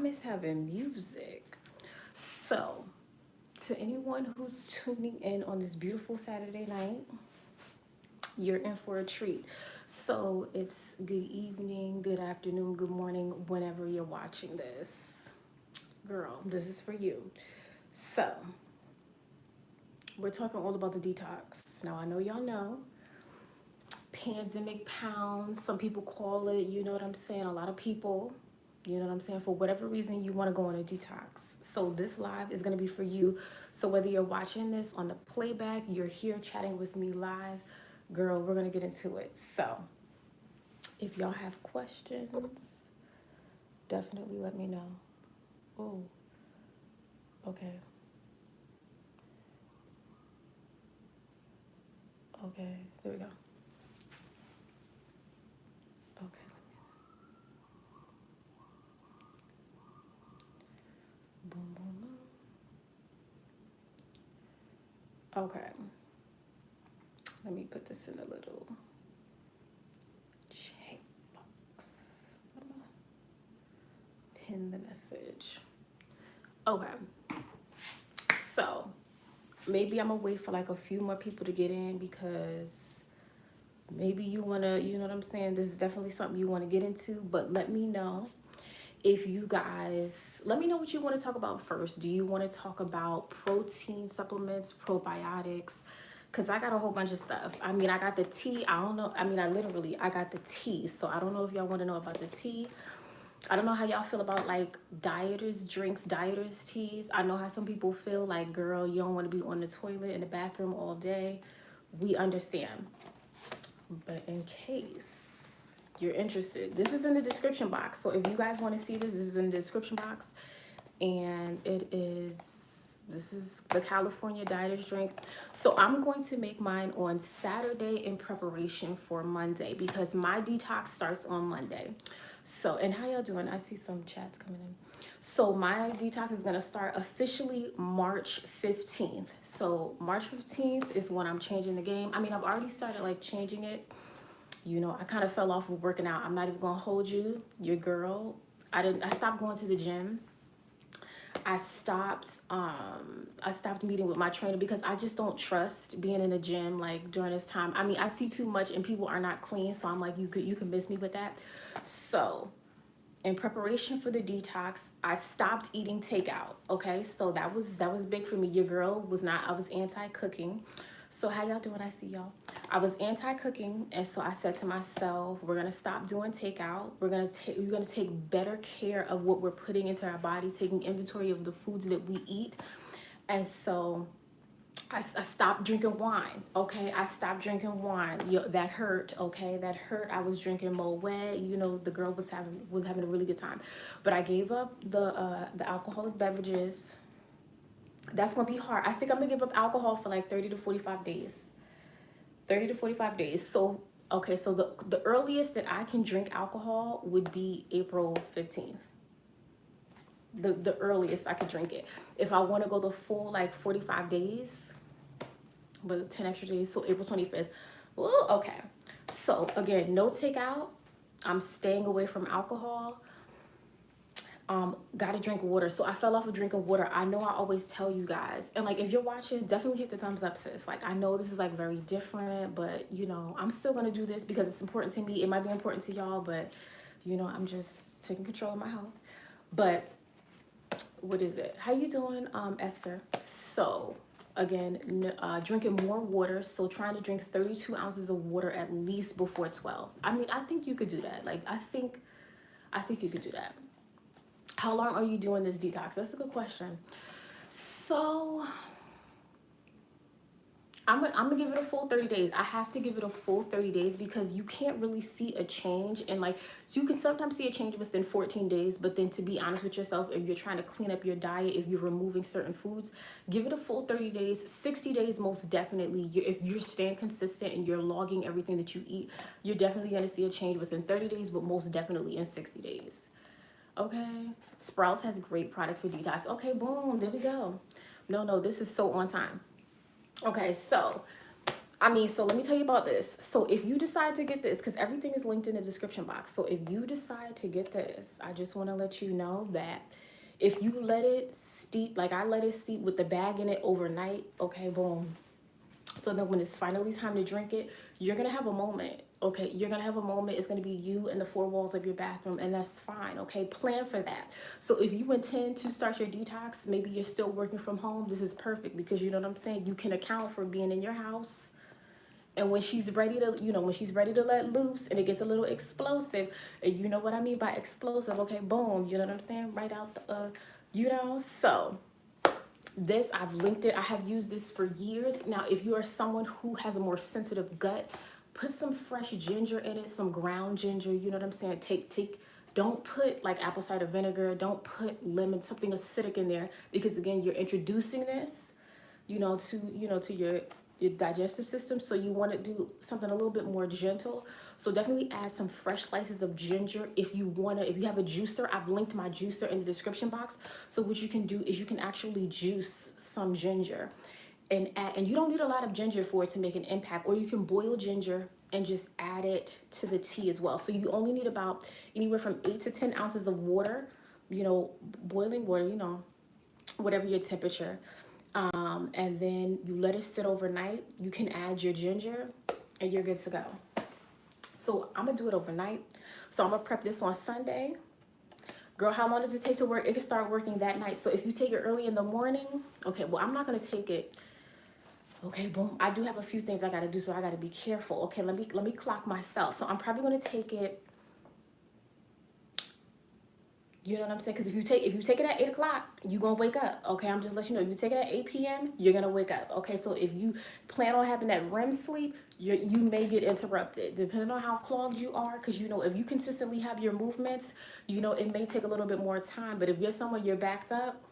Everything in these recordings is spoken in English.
miss having music. So, to anyone who's tuning in on this beautiful Saturday night, you're in for a treat. So, it's good evening, good afternoon, good morning, whenever you're watching this. Girl, this is for you. So, we're talking all about the detox. Now, I know y'all know pandemic pounds, some people call it, you know what I'm saying? A lot of people, you know what I'm saying? For whatever reason, you want to go on a detox. So this live is going to be for you. So whether you're watching this on the playback, you're here chatting with me live, girl, we're going to get into it. So if y'all have questions, definitely let me know. Oh, okay. Okay, there we go. Okay. Boom, boom, boom. Okay. Let me put this in a little chat box. I'm gonna pin the message. Okay. So maybe I'm gonna wait for like a few more people to get in because maybe you wanna, you know what I'm saying? This is definitely something you wanna get into, but let me know if you guys, let me know what you wanna talk about first. Do you wanna talk about protein supplements, probiotics? Cause I got a whole bunch of stuff. I mean, I got the tea. I don't know. I mean, I got the tea. So I don't know if y'all wanna know about the tea. I don't know how y'all feel about like dieters drinks, dieters teas. I know how some people feel like, girl, you don't want to be on the toilet in the bathroom all day. We understand. But in case you're interested, this is in the description box. So if you guys want to see this, this is in the description box. And this is the California dieters drink. So I'm going to make mine on Saturday in preparation for Monday because my detox starts on Monday. So, and how y'all doing? I see some chats coming in. So my detox is gonna start officially March 15th. So March 15th is when I'm changing the game. I mean, I've already started like changing it. You know, I kind of fell off of working out. I'm not even gonna hold you, your girl. I stopped going to the gym. I stopped meeting with my trainer because I just don't trust being in the gym like during this time. I mean, I see too much and people are not clean, so I'm like, you can miss me with that. So in preparation for the detox, I stopped eating takeout. Okay, so that was big for me. Your girl was not. I was anti-cooking. So how y'all doing? I see y'all. I was anti-cooking, and so I said to myself, we're gonna stop doing takeout. We're gonna take better care of what we're putting into our body, taking inventory of the foods that we eat, and so I stopped drinking wine. Okay, I stopped drinking wine. That hurt. Okay, that hurt. I was drinking Moet. You know, the girl was having a really good time, but I gave up the alcoholic beverages. That's gonna be hard. I think I'm gonna give up alcohol for like 30 to 45 days. 30 to 45 days. So okay, so the earliest that I can drink alcohol would be April 15th. The earliest I could drink it. If I want to go the full like 45 days, but 10 extra days, so April 25th. Well, okay. So again, no takeout. I'm staying away from alcohol. Gotta drink water. So I fell off of drinking water. I know I always tell you guys, and like if you're watching, definitely hit the thumbs up, sis. Like I know this is like very different, but you know, I'm still gonna do this because it's important to me. It might be important to y'all, but you know, I'm just taking control of my health. But what is it? How you doing, Esther? So again, drinking more water. So trying to drink 32 ounces of water at least before 12. I mean, I think you could do that. Like I think you could do that. How long are you doing this detox? That's a good question. So I'm gonna give it a full 30 days. I have to give it a full 30 days because you can't really see a change. And like you can sometimes see a change within 14 days, but then to be honest with yourself, if you're trying to clean up your diet, if you're removing certain foods, give it a full 30 days, 60 days most definitely. If you're staying consistent and you're logging everything that you eat, you're definitely gonna see a change within 30 days, but most definitely in 60 days. Okay, Sprouts has great product for detox. Okay, boom, there we go. No, this is so on time. Okay, so I mean, so let me tell you about this. So if you decide to get this, because everything is linked in the description box. So if you decide to get this, I just want to let you know that if you let it steep, like I let it steep with the bag in it overnight, okay, boom. So then when it's finally time to drink it, you're going to have a moment. Okay, you're going to have a moment. It's going to be you in the four walls of your bathroom, and that's fine. Okay, plan for that. So if you intend to start your detox, maybe you're still working from home, this is perfect because you know what I'm saying? You can account for being in your house. And when she's ready to, when she's ready to let loose and it gets a little explosive, and you know what I mean by explosive, okay, boom, you know what I'm saying? Right out the, so this, I've linked it. I have used this for years. Now, if you are someone who has a more sensitive gut, put some fresh ginger in it, some ground ginger, you know what I'm saying? Don't put like apple cider vinegar, don't put lemon, something acidic in there, because again, you're introducing this, to your digestive system. So you want to do something a little bit more gentle. So definitely add some fresh slices of ginger. If you have a juicer, I've linked my juicer in the description box. So what you can do is you can actually juice some ginger and you don't need a lot of ginger for it to make an impact, or you can boil ginger and just add it to the tea as well. So you only need about anywhere from 8 to 10 ounces of water, boiling water, whatever your temperature. And then you let it sit overnight. You can add your ginger and you're good to go. So I'm gonna do it overnight. So I'm gonna prep this on Sunday. Girl, how long does it take to work? It can start working that night. So if you take it early in the morning, okay, well, I'm not gonna take it. Okay, boom. I do have a few things I gotta do, so I gotta be careful. Okay, let me clock myself. So I'm probably gonna take it. You know what I'm saying? Because if you take it at 8 o'clock, you're gonna wake up. Okay, I'm just letting you know. If you take it at 8 p.m., you're gonna wake up. Okay, so if you plan on having that REM sleep, you may get interrupted depending on how clogged you are. Because if you consistently have your movements, it may take a little bit more time. But if you're somewhere you're backed up,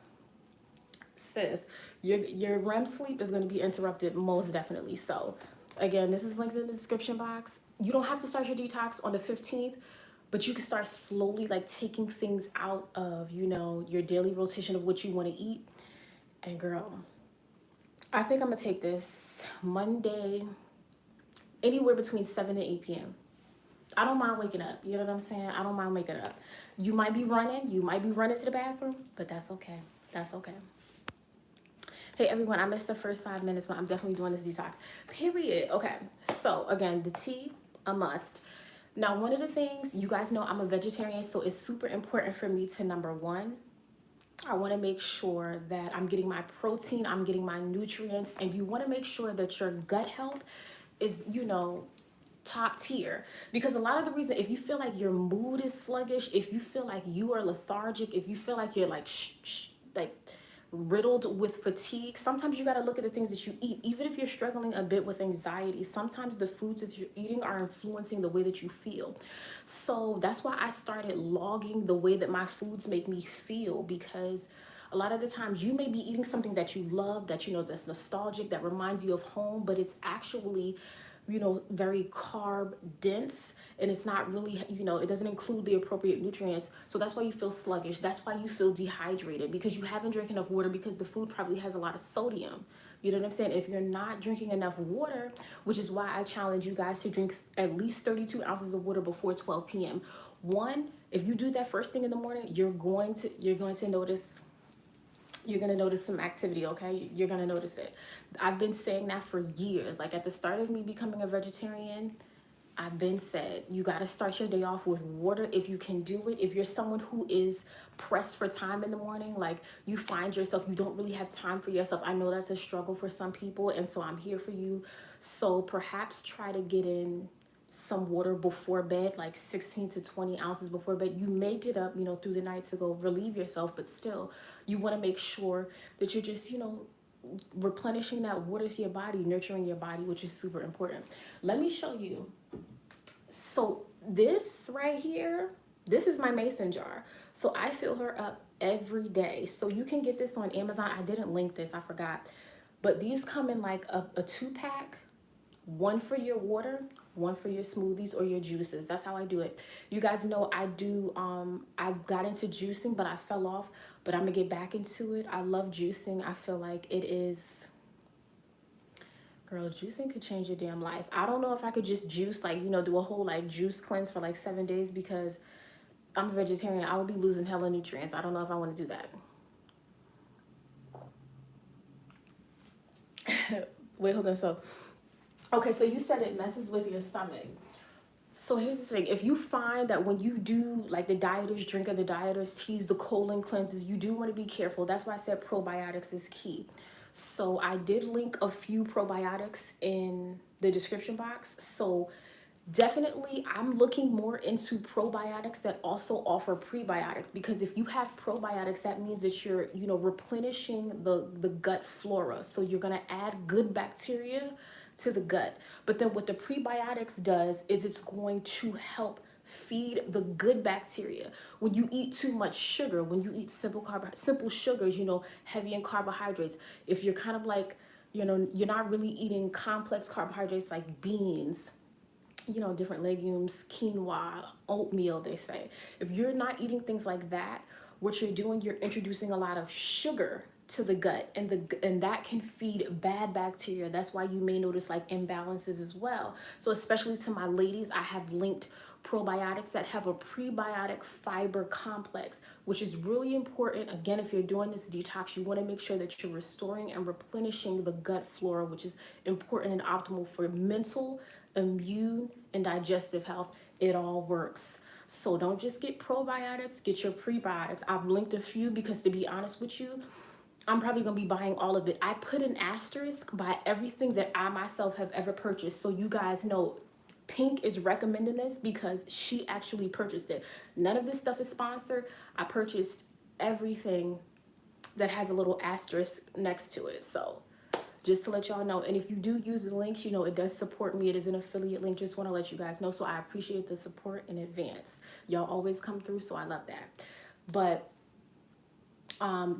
sis, your REM sleep is gonna be interrupted most definitely. So again, this is linked in the description box. You don't have to start your detox on the 15th. But you can start slowly like taking things out of, your daily rotation of what you want to eat. And girl, I think I'm going to take this Monday, anywhere between 7 and 8 p.m. I don't mind waking up. You know what I'm saying? I don't mind waking up. You might be running. You might be running to the bathroom, but that's okay. That's okay. Hey everyone, I missed the first 5 minutes, but I'm definitely doing this detox. Period. Okay. So again, the tea, a must. Now, one of the things, you guys know I'm a vegetarian, so it's super important for me to, number one, I want to make sure that I'm getting my protein, I'm getting my nutrients, and you want to make sure that your gut health is, top tier. Because a lot of the reason, if you feel like your mood is sluggish, if you feel like you are lethargic, if you feel like you're like riddled with fatigue, sometimes you got to look at the things that you eat. Even if you're struggling a bit with anxiety, sometimes the foods that you're eating are influencing the way that you feel. So that's why I started logging the way that my foods make me feel, because a lot of the times you may be eating something that you love, that that's nostalgic, that reminds you of home, but it's actually very carb dense, and it's not really, it doesn't include the appropriate nutrients. So that's why you feel sluggish. That's why you feel dehydrated, because you haven't drank enough water, because the food probably has a lot of sodium. You know what I'm saying? If you're not drinking enough water, which is why I challenge you guys to drink at least 32 ounces of water before 12 p.m. One, if you do that first thing in the morning, you're going to notice some activity. Okay, you're going to notice it. I've been saying that for years. Like at the start of me becoming a vegetarian, I've been said, you got to start your day off with water if you can do it. If you're someone who is pressed for time in the morning, like you find yourself, you don't really have time for yourself. I know that's a struggle for some people, and so I'm here for you. So perhaps try to get in some water before bed, like 16 to 20 ounces before bed. You may get up, through the night to go relieve yourself, but still, you want to make sure that you're just, replenishing that water to your body, nurturing your body, which is super important. Let me show you. So this right here, this is my mason jar. So I fill her up every day. So you can get this on Amazon. I didn't link this, I forgot. But these come in like a 2-pack, one for your water, one for your smoothies or your juices. That's how I do it. You guys know I got into juicing, but I fell off, but I'm gonna get back into it. I love juicing. I feel like it is, Girl, juicing could change your damn life. I don't know if I could just juice, like, you know, do a whole like juice cleanse for like 7 days because I'm a vegetarian. I would be losing hella nutrients. I don't know if I want to do that. Wait, hold on. So, okay, so you said it messes with your stomach. So here's the thing. If you find that when you do like the dieters drink or the dieters teas, the colon cleanses, you do want to be careful. That's why I said probiotics is key. So I did link a few probiotics in the description box. So definitely I'm looking more into probiotics that also offer prebiotics, because if you have probiotics, that means that you're, you know, replenishing the gut flora. So you're going to add good bacteria to the gut. But then what the prebiotics does is it's going to help feed the good bacteria. When you eat too much sugar, when you eat simple sugars, you know, heavy in carbohydrates, if you're kind of like, you know, you're not really eating complex carbohydrates like beans, you know, different legumes, quinoa, oatmeal, they say. If you're not eating things like that, what you're doing, you're introducing a lot of sugar to the gut, and that can feed bad bacteria. That's why you may notice like imbalances as well. So especially to my ladies, I have linked probiotics that have a prebiotic fiber complex, which is really important. Again, if you're doing this detox, you want to make sure that you're restoring and replenishing the gut flora, which is important and optimal for mental, immune, and digestive health. It all works. So don't just get probiotics, get your prebiotics. I've linked a few because, to be honest with you, I'm probably going to be buying all of it. I put an asterisk by everything that I myself have ever purchased. So you guys know Pink is recommending this because she actually purchased it. None of this stuff is sponsored. I purchased everything that has a little asterisk next to it. So just to let y'all know. And if you do use the links, you know, it does support me. It is an affiliate link. Just want to let you guys know. So I appreciate the support in advance. Y'all always come through, so I love that. But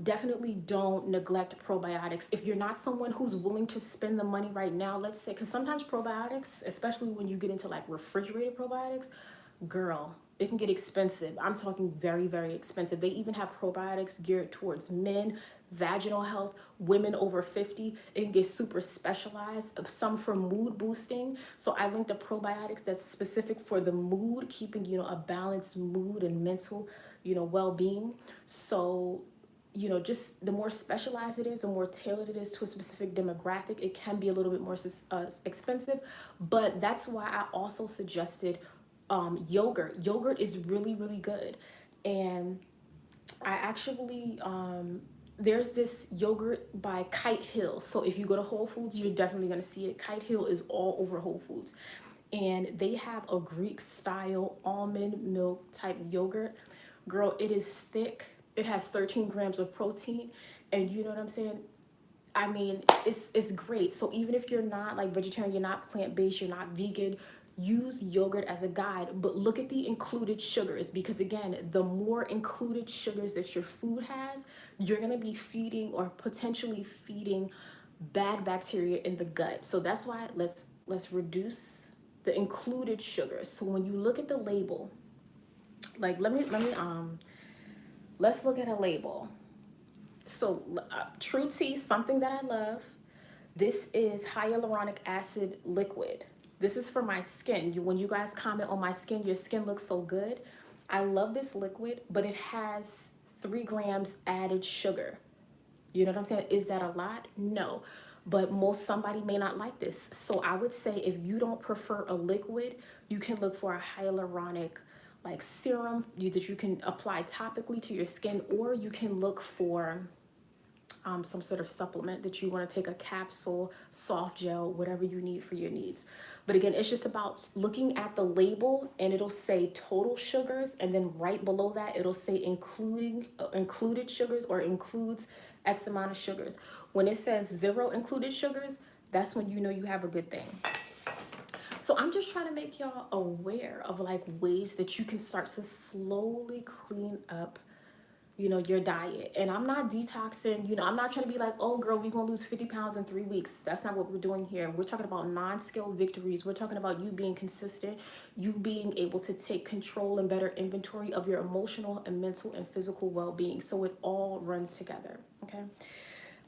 definitely don't neglect probiotics. If you're not someone who's willing to spend the money right now, let's say, because sometimes probiotics, especially when you get into like refrigerated probiotics, girl, it can get expensive. I'm talking very, very expensive. They even have probiotics geared towards men, vaginal health, women over 50. It can get super specialized, some for mood boosting. So I linked a probiotics that's specific for the mood, keeping, you know, a balanced mood and mental, you know, well-being. So, you know, just the more specialized it is, the more tailored it is to a specific demographic, it can be a little bit more expensive. But that's why I also suggested yogurt. Yogurt is really, really good. And I actually, there's this yogurt by Kite Hill. So if you go to Whole Foods, you're definitely going to see it. Kite Hill is all over Whole Foods. And they have a Greek style almond milk type yogurt. Girl, it is thick. It has 13 grams of protein. And you know what I'm saying? I mean, it's great. So even if you're not like vegetarian, you're not plant-based, you're not vegan, use yogurt as a guide, but look at the included sugars, because again, the more included sugars that your food has, you're going to be feeding or potentially feeding bad bacteria in the gut. So that's why let's reduce the included sugars. So when you look at the label, like let's look at a label. So True Tea, something that I love. This is hyaluronic acid liquid. This is for my skin. When you guys comment on my skin, your skin looks so good. I love this liquid, but it has 3 grams added sugar. You know what I'm saying? Is that a lot? No. But somebody may not like this. So I would say if you don't prefer a liquid, you can look for a hyaluronic like serum that you can apply topically to your skin, or you can look for some sort of supplement that you want to take, a capsule, soft gel, whatever you need for your needs. But again, it's just about looking at the label, and it'll say total sugars, and then right below that it'll say included sugars, or includes X amount of sugars. When it says 0 included sugars, that's when you know you have a good thing. So I'm just trying to make y'all aware of like ways that you can start to slowly clean up, you know, your diet. And I'm not detoxing, you know, I'm not trying to be like, oh girl, we're gonna lose 50 pounds in 3 weeks. That's not what we're doing here. We're talking about non-scale victories. We're talking about you being consistent, you being able to take control and better inventory of your emotional and mental and physical well-being. So it all runs together, okay?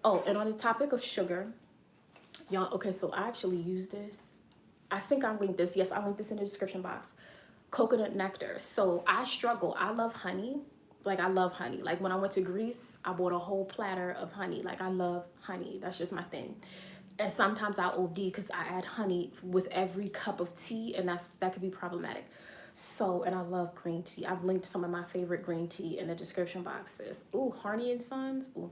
Oh, and on the topic of sugar, Y'all, okay, so I actually use this. I think I linked this. Yes, I linked this in the description box. Coconut nectar. So I struggle. I love honey. Like, I love honey. Like, when I went to Greece, I bought a whole platter of honey. Like, I love honey. That's just my thing. And sometimes I OD because I add honey with every cup of tea, and that could be problematic. So, and I love green tea. I've linked some of my favorite green tea in the description boxes. Ooh, Harney and Sons. Ooh.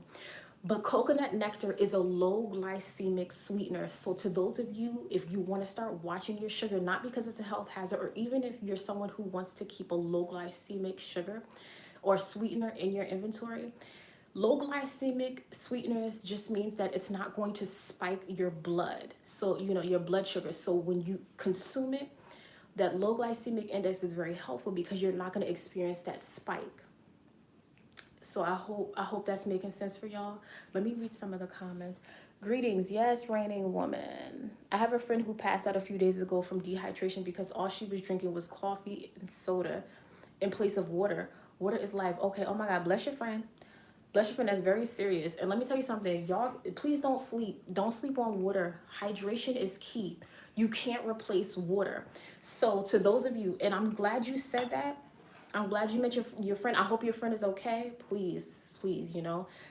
But coconut nectar is a low glycemic sweetener. So to those of you, if you want to start watching your sugar, not because it's a health hazard, or even if you're someone who wants to keep a low glycemic sugar or sweetener in your inventory, low glycemic sweeteners just means that it's not going to spike your blood. So, your blood sugar. So when you consume it, that low glycemic index is very helpful because you're not going to experience that spike. So I hope that's making sense for y'all. Let me read some of the comments. Greetings, yes, raining woman. I have a friend who passed out a few days ago from dehydration because all she was drinking was coffee and soda in place of water. Water is life. Okay, oh my God, bless your friend. Bless your friend, that's very serious. And let me tell you something, y'all, please don't sleep. Don't sleep on water. Hydration is key. You can't replace water. So to those of you, and I'm glad you said that. I'm glad you mentioned your friend. I hope your friend is okay. Please, please,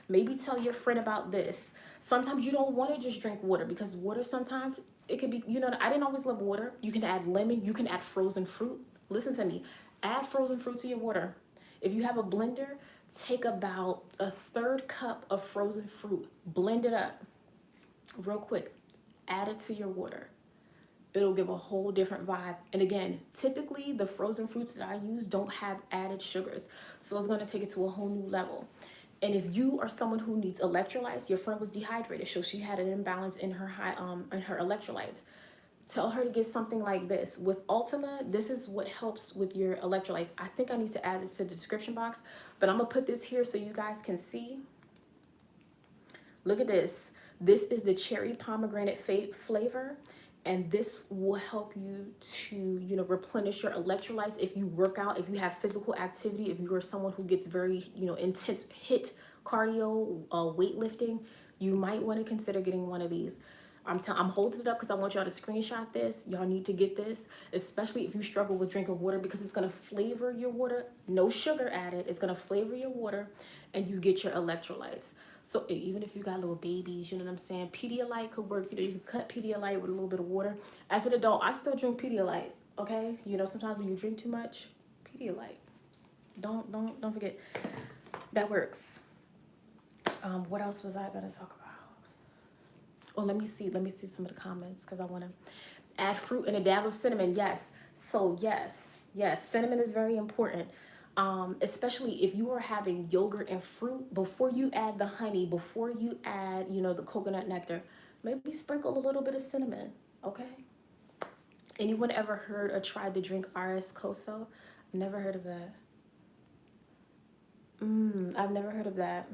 maybe tell your friend about this. Sometimes you don't want to just drink water because water sometimes it could be, I didn't always love water. You can add lemon, you can add frozen fruit. Listen to me, add frozen fruit to your water. If you have a blender, take about a third cup of frozen fruit, blend it up real quick, add it to your water. It'll give a whole different vibe. And again, typically the frozen fruits that I use don't have added sugars. So it's gonna take it to a whole new level. And if you are someone who needs electrolytes, your friend was dehydrated, so she had an imbalance in her electrolytes. Tell her to get something like this. With Ultima, this is what helps with your electrolytes. I think I need to add this to the description box, but I'm gonna put this here so you guys can see. Look at this. This is the cherry pomegranate flavor. And this will help you to, replenish your electrolytes if you work out, if you have physical activity, if you are someone who gets very, intense HIIT cardio, weightlifting, you might want to consider getting one of these. I'm holding it up because I want y'all to screenshot this. Y'all need to get this, especially if you struggle with drinking water, because it's going to flavor your water. No sugar added. It's going to flavor your water and you get your electrolytes. So even if you got little babies, you know what I'm saying? Pedialyte could work. You can cut Pedialyte with a little bit of water. As an adult, I still drink Pedialyte, okay? Sometimes when you drink too much, Pedialyte. Don't forget. That works. What else was I going to talk about? Oh, let me see some of the comments because I want to add fruit and a dab of cinnamon. Yes. So yes, cinnamon is very important. Especially if you are having yogurt and fruit, before you add the honey, before you add, the coconut nectar, maybe sprinkle a little bit of cinnamon, okay? Anyone ever heard or tried the drink RS Coso? Never heard of that. I've never heard of that.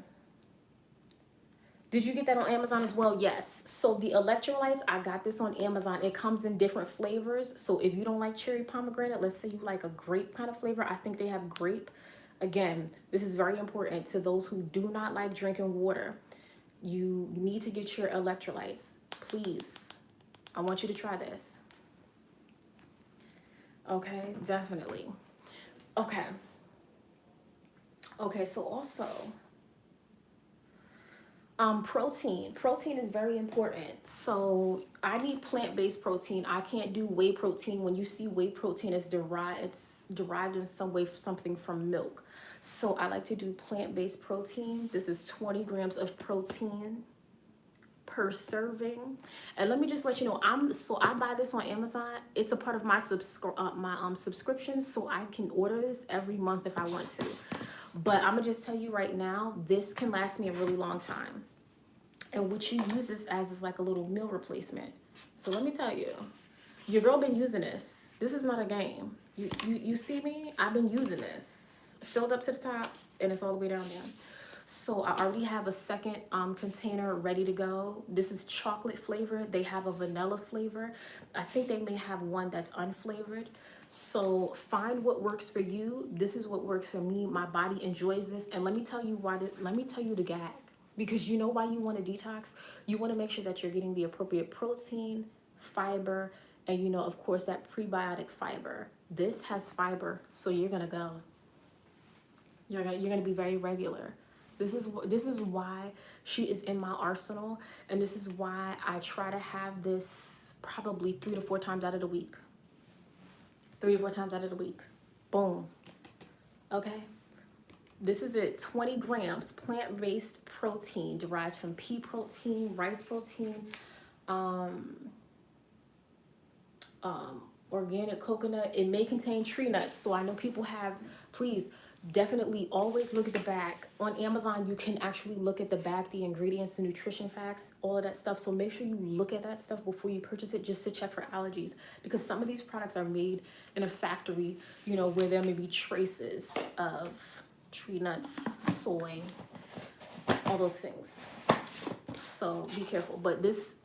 Did you get that on Amazon as well? Yes. So the electrolytes, I got this on Amazon. It comes in different flavors. So if you don't like cherry pomegranate, let's say you like a grape kind of flavor, I think they have grape. Again, this is very important to those who do not like drinking water. You need to get your electrolytes. Please, I want you to try this. Okay, definitely. Okay. Okay, so also, protein is very important. So I need plant-based protein. I can't do whey protein. When you see whey protein, it's derived in some way something from milk. So I like to do plant-based protein. This is 20 grams of protein per serving. And let me just let you know, I buy this on Amazon. It's a part of my subscription, so I can order this every month if I want to. But I'm gonna just tell you right now, this can last me a really long time. And what you use this as is like a little meal replacement. So let me tell you, your girl been using this. This is not a game. You see me? I've been using this. Filled up to the top and it's all the way down there. So I already have a second container ready to go. This is chocolate flavor. They have a vanilla flavor. I think they may have one that's unflavored. So find what works for you. This is what works for me. My body enjoys this. And let me tell you why. Let me tell you the gag. because you know why you want to detox? You want to make sure that you're getting the appropriate protein, fiber, and you know, of course, that prebiotic fiber. This has fiber, so you're gonna go. You're gonna be very regular. This is why she is in my arsenal, and this is why I try to have this probably 3 to 4 times out of the week. 3 to 4 times out of the week. Boom. Okay. This is it. 20 grams plant-based protein derived from pea protein, rice protein, organic coconut. It may contain tree nuts, so I know people have. Please definitely always look at the back. On Amazon, you can actually look at the back, the ingredients, the nutrition facts, all of that stuff. So make sure you look at that stuff before you purchase it, just to check for allergies, because some of these products are made in a factory, you know, where there may be traces of tree nuts, soy, all those things. So be careful. But this,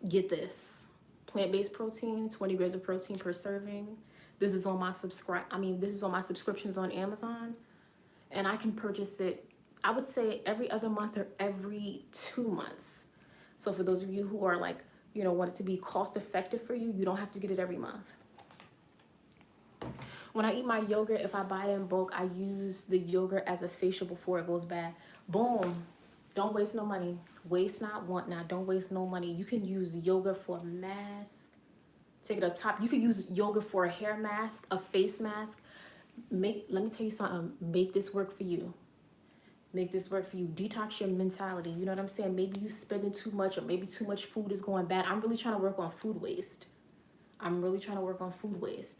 get this, plant-based protein, 20 grams of protein per serving. This is on my this is on my subscriptions on Amazon, and I can purchase it, I would say, every other month or every 2 months. So for those of you who are like, you know, want it to be cost effective for you, you don't have to get it every month. When I eat my yogurt, if I buy it in bulk, I use the yogurt as a facial before it goes bad. Boom. Don't waste no money. Waste not, want not. Don't waste no money. You can use yogurt for a mask. Take it up top. You can use yogurt for a hair mask, a face mask. Let me tell you something. Make this work for you. Make this work for you. Detox your mentality. You know what I'm saying? Maybe you spending too much, or maybe too much food is going bad. I'm really trying to work on food waste.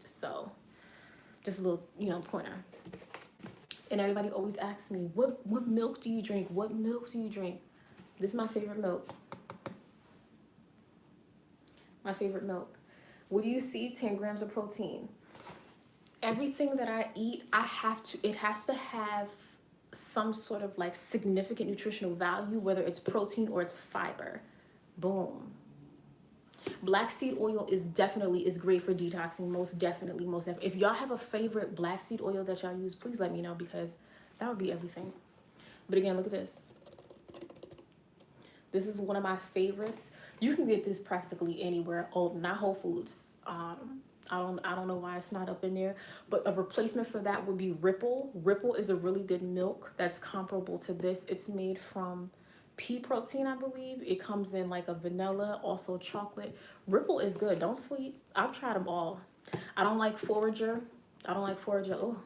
So just a little, you know, pointer. And everybody always asks me, what milk do you drink? What milk do you drink? This is my favorite milk. My favorite milk. What do you see? 10 grams of protein. Everything that I eat, it has to have some sort of like significant nutritional value, whether it's protein or it's fiber. Boom. Black seed oil is great for detoxing, most definitely. If y'all have a favorite black seed oil that y'all use, please let me know, because that would be everything. But again, look at this. This is one of my favorites. You can get this practically anywhere. Oh, not Whole Foods. I don't know why it's not up in there. But a replacement for that would be Ripple. Ripple is a really good milk that's comparable to this. It's made from pea protein, I believe. It comes in like a vanilla, also chocolate. Ripple is good. Don't sleep. I've tried them all. I don't like Forager. Oh,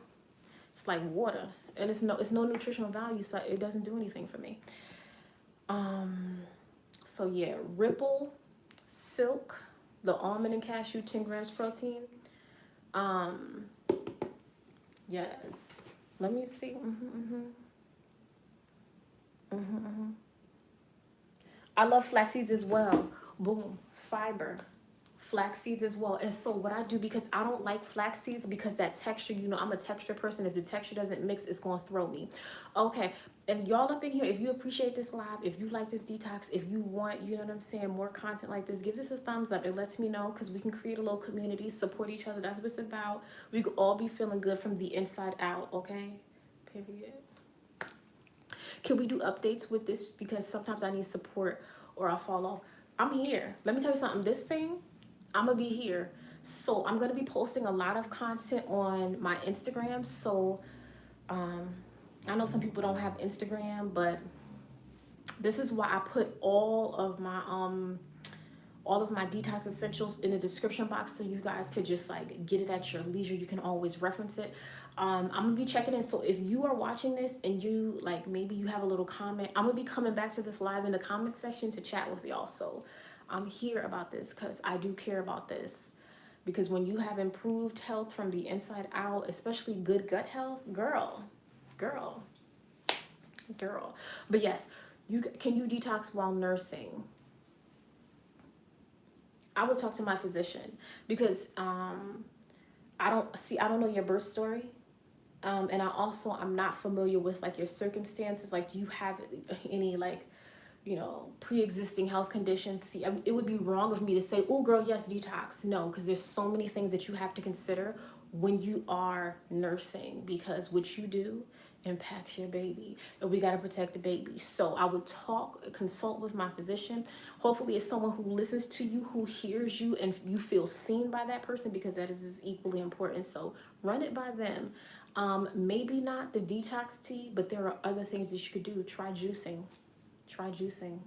it's like water, and it's no nutritional value, so it doesn't do anything for me. So yeah, Ripple, Silk, the almond and cashew, 10 grams protein. Yes. Let me see. I love flax seeds as well. Boom, fiber. Flax seeds as well. And so what I do, because I don't like flax seeds, because that texture, you know, I'm a texture person. If the texture doesn't mix, it's going to throw me. Okay. And y'all up in here, if you appreciate this live, if you like this detox, if you want, you know what I'm saying, more content like this, give this a thumbs up. It lets me know, because we can create a little community, support each other. That's what it's about. We could all be feeling good from the inside out. Okay. Period. Can we do updates with this? Because sometimes I need support or I'll fall off. I'm here. Let me tell you something. This thing, I'm going to be here. So I'm going to be posting a lot of content on my Instagram. So I know some people don't have Instagram, but this is why I put all of my detox essentials in the description box, so you guys could just like get it at your leisure. You can always reference it. I'm gonna be checking in. So if you are watching this and you like, maybe you have a little comment, I'm gonna be coming back to this live in the comment section to chat with y'all. So I'm here about this because I do care about this, because when you have improved health from the inside out, especially good gut health, girl. But yes, can you detox while nursing? I would talk to my physician, because I don't know your birth story. And I'm not familiar with like your circumstances. Like, do you have any like, you know, pre-existing health conditions? See, it would be wrong of me to say, oh girl, yes, detox. No, because there's so many things that you have to consider when you are nursing, because what you do impacts your baby, and we got to protect the baby. So I would consult with my physician. Hopefully it's someone who listens to you, who hears you, and you feel seen by that person, because that is equally important. So run it by them. Maybe not the detox tea, but there are other things that you could do. Try juicing. Try juicing.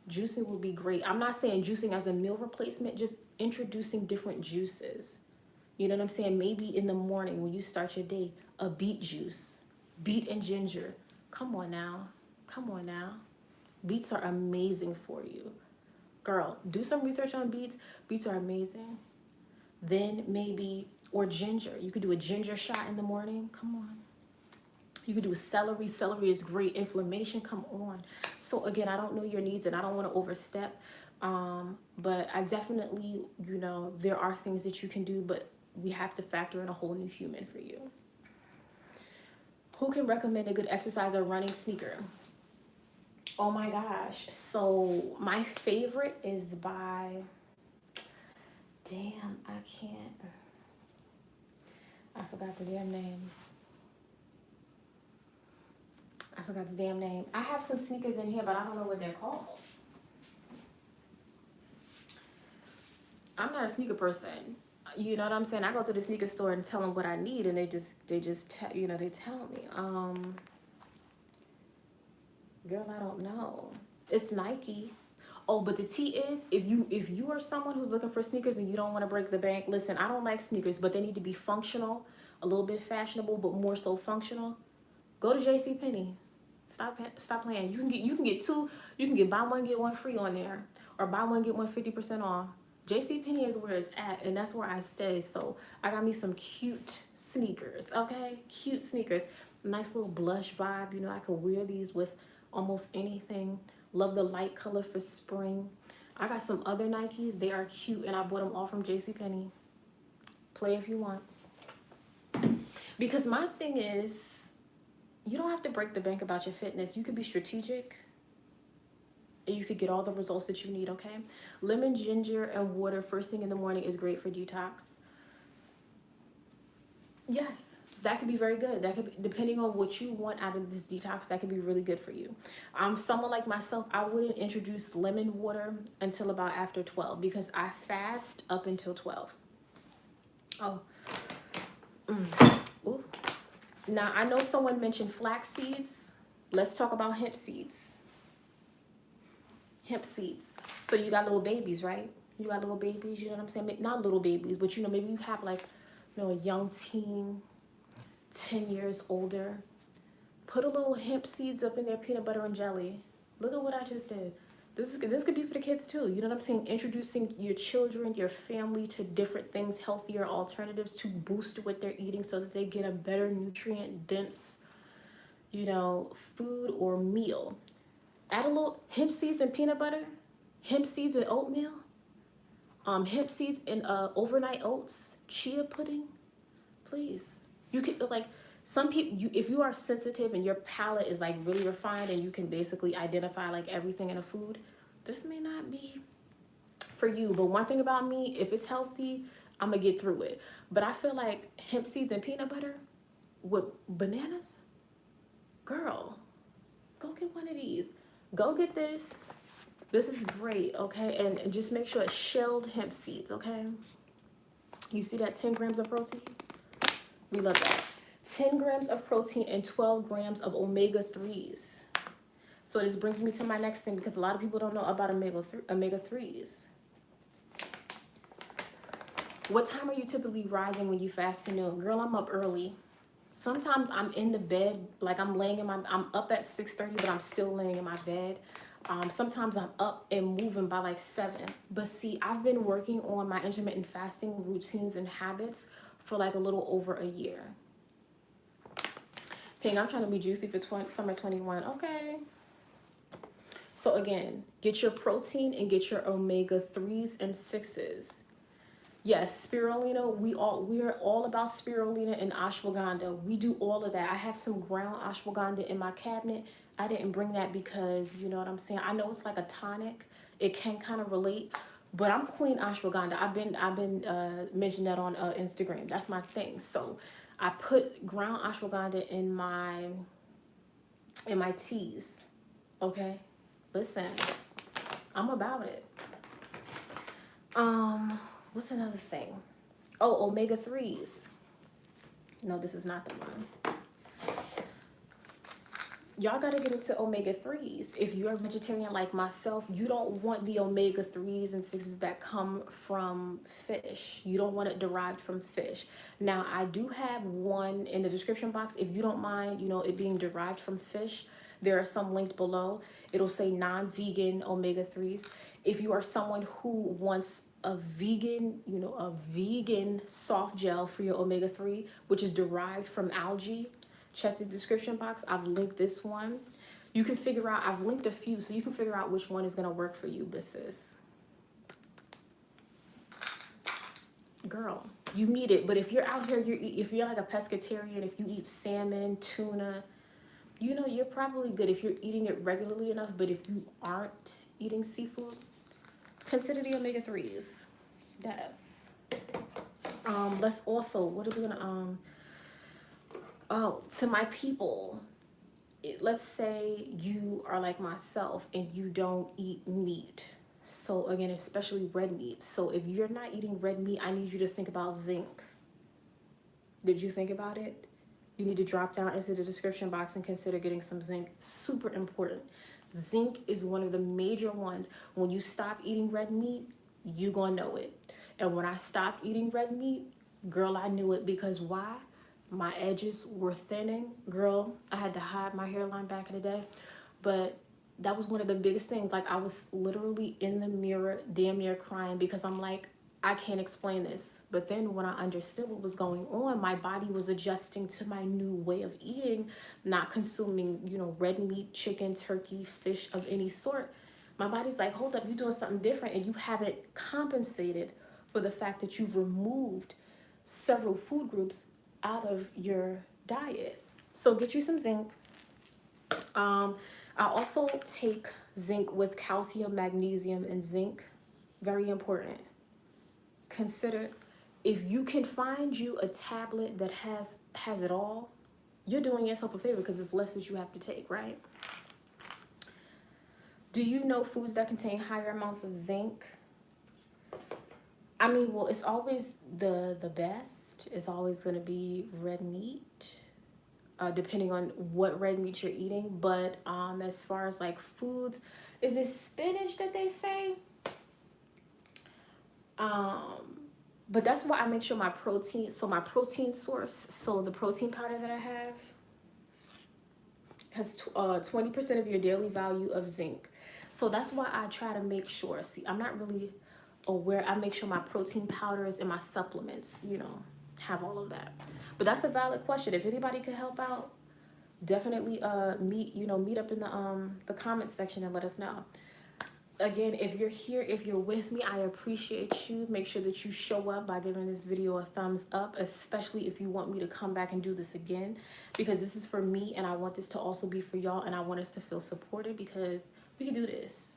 Juicing will be great. I'm not saying juicing as a meal replacement, just introducing different juices. You know what I'm saying? Maybe in the morning when you start your day, a beet juice, beet and ginger. Come on now. Come on now. Beets are amazing for you. Girl, do some research on beets. Beets are amazing. Then maybe, or ginger. You could do a ginger shot in the morning. Come on. You could do celery. Celery is great. Inflammation, come on. So again, I don't know your needs and I don't want to overstep. But I definitely, you know, there are things that you can do, but we have to factor in a whole new human for you. Who can recommend a good exercise or running sneaker? Oh my gosh. So my favorite is by, damn, I forgot the damn name. I forgot the damn name. I have some sneakers in here, but I don't know what they're called. I'm not a sneaker person. You know what I'm saying? I go to the sneaker store and tell them what I need, and they tell me. Girl, I don't know. It's Nike. Oh, but the T is, if you are someone who's looking for sneakers and you don't want to break the bank, listen, I don't like sneakers, but they need to be functional, a little bit fashionable, but more so functional. Go to JCPenney. Stop playing. You can get buy one get one free on there, or buy one get one 50% off. JCPenney is where it's at, and that's where I stay. So I got me some cute sneakers, okay? Cute sneakers. Nice little blush vibe. You know, I could wear these with almost anything. Love the light color for spring. I got some other Nikes. They are cute, and I bought them all from JCPenney. Play if you want. Because my thing is, you don't have to break the bank about your fitness. You could be strategic and you could get all the results that you need, okay? Lemon, ginger, and water first thing in the morning is great for detox. Yes, that could be very good. That could be, depending on what you want out of this detox, that could be really good for you. Someone like myself, I wouldn't introduce lemon water until about after 12 because I fast up until 12. Oh. Ooh. Now, I know someone mentioned flax seeds. Let's talk about hemp seeds. Hemp seeds. So you got little babies, right? You got little babies, you know what I'm saying? Not little babies, but you know, maybe you have like, you know, a young teen, 10 years older. Put a little hemp seeds up in their peanut butter and jelly. Look at what I just did. This could be for the kids too. You know what I'm saying? Introducing your children, your family to different things, healthier alternatives to boost what they're eating so that they get a better nutrient dense, you know, food or meal. Add a little hemp seeds and peanut butter, hemp seeds and oatmeal, hemp seeds and overnight oats, chia pudding. Please. You can, like, some people, if you are sensitive and your palate is like really refined and you can basically identify like everything in a food, this may not be for you. But one thing about me, if it's healthy, I'm gonna get through it. But I feel like hemp seeds and peanut butter with bananas, girl, go get one of these. Go get this. This is great, okay? And just make sure it's shelled hemp seeds, okay? You see that 10 grams of protein? We love that. 10 grams of protein and 12 grams of omega-3s. So this brings me to my next thing because a lot of people don't know about omega-3s. What time are you typically rising when you fast to noon? Girl, I'm up early. Sometimes I'm in the bed, like I'm up at 6:30, but I'm still laying in my bed. Sometimes I'm up and moving by like 7. But see, I've been working on my intermittent fasting routines and habits for like a little over a year. Ping, I'm trying to be juicy for summer 21. Okay. So again, get your protein and get your omega-3s and 6s. Yes, spirulina, we're all about spirulina and ashwagandha. We do all of that. I have some ground ashwagandha in my cabinet. I didn't bring that because, you know what I'm saying? I know it's like a tonic. It can kind of relate, But I'm Queen Ashwagandha. I've been mentioning that on Instagram. That's my thing. So I put ground ashwagandha in my teas. Okay, listen, I'm about it. What's another thing? Oh, omega-3s. No, this is not the one. Y'all gotta get into omega-3s. If you're a vegetarian like myself, you don't want the omega-3s and 6s that come from fish. You don't want it derived from fish. Now, I do have one in the description box. If you don't mind, it being derived from fish, there are some linked below. It'll say non-vegan omega-3s. If you are someone who wants a vegan soft gel for your omega-3, which is derived from algae, check the description box. I've linked this one. You can figure out, I've linked a few, so you can figure out which one is going to work for you, sis. Girl, you need it. But if you're out here, if you're like a pescatarian, if you eat salmon, tuna, you're probably good if you're eating it regularly enough. But if you aren't eating seafood, consider the omega-3s. Yes. Let's also, what are we gonna to my people, let's say you are like myself and you don't eat meat. So again, especially red meat. So if you're not eating red meat, I need you to think about zinc. Did you think about it? You need to drop down into the description box and consider getting some zinc. Super important. Zinc is one of the major ones. When you stop eating red meat, you gonna know it. And when I stopped eating red meat, girl, I knew it. Because why? My edges were thinning. Girl, I had to hide my hairline back in the day. But that was one of the biggest things. Like, I was literally in the mirror, damn near crying, because I'm like, I can't explain this. But then when I understood what was going on, my body was adjusting to my new way of eating, not consuming, red meat, chicken, turkey, fish of any sort. My body's like, hold up, you're doing something different, and you haven't compensated for the fact that you've removed several food groups out of your diet. So get you some zinc. I also take zinc with calcium, magnesium, and zinc. Very important. Consider, if you can find you a tablet that has it all, you're doing yourself a favor, because it's less that you have to take, right? Do you know foods that contain higher amounts of zinc? I mean, well, it's always the best. It's always going to be red meat, depending on what red meat you're eating. But as far as like foods, is it spinach that they say? But that's why I make sure my protein source, so the protein powder that I have has 20% of your daily value of zinc. So that's why I try to make sure, see, I'm not really aware, I make sure my protein powders and my supplements, have all of that. But that's a valid question. If anybody could help out, definitely meet up in the comment section and let us know. Again, if you're here, if you're with me, I appreciate you. Make sure that you show up by giving this video a thumbs up, especially if you want me to come back and do this again, because this is for me and I want this to also be for y'all, and I want us to feel supported, because we can do this.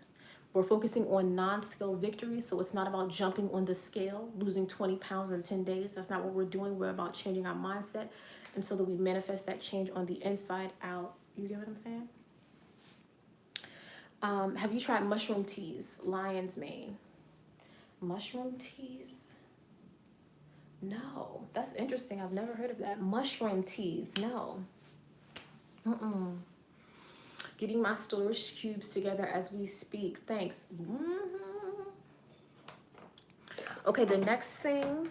We're focusing on non-scale victories, so it's not about jumping on the scale, losing 20 pounds in 10 days. That's not what we're doing. We're about changing our mindset, and so that we manifest that change on the inside out. You get what I'm saying? Have you tried mushroom teas? Lion's mane. Mushroom teas? No. That's interesting. I've never heard of that. Mushroom teas. No. Getting my storage cubes together as we speak. Thanks. Okay, the next thing,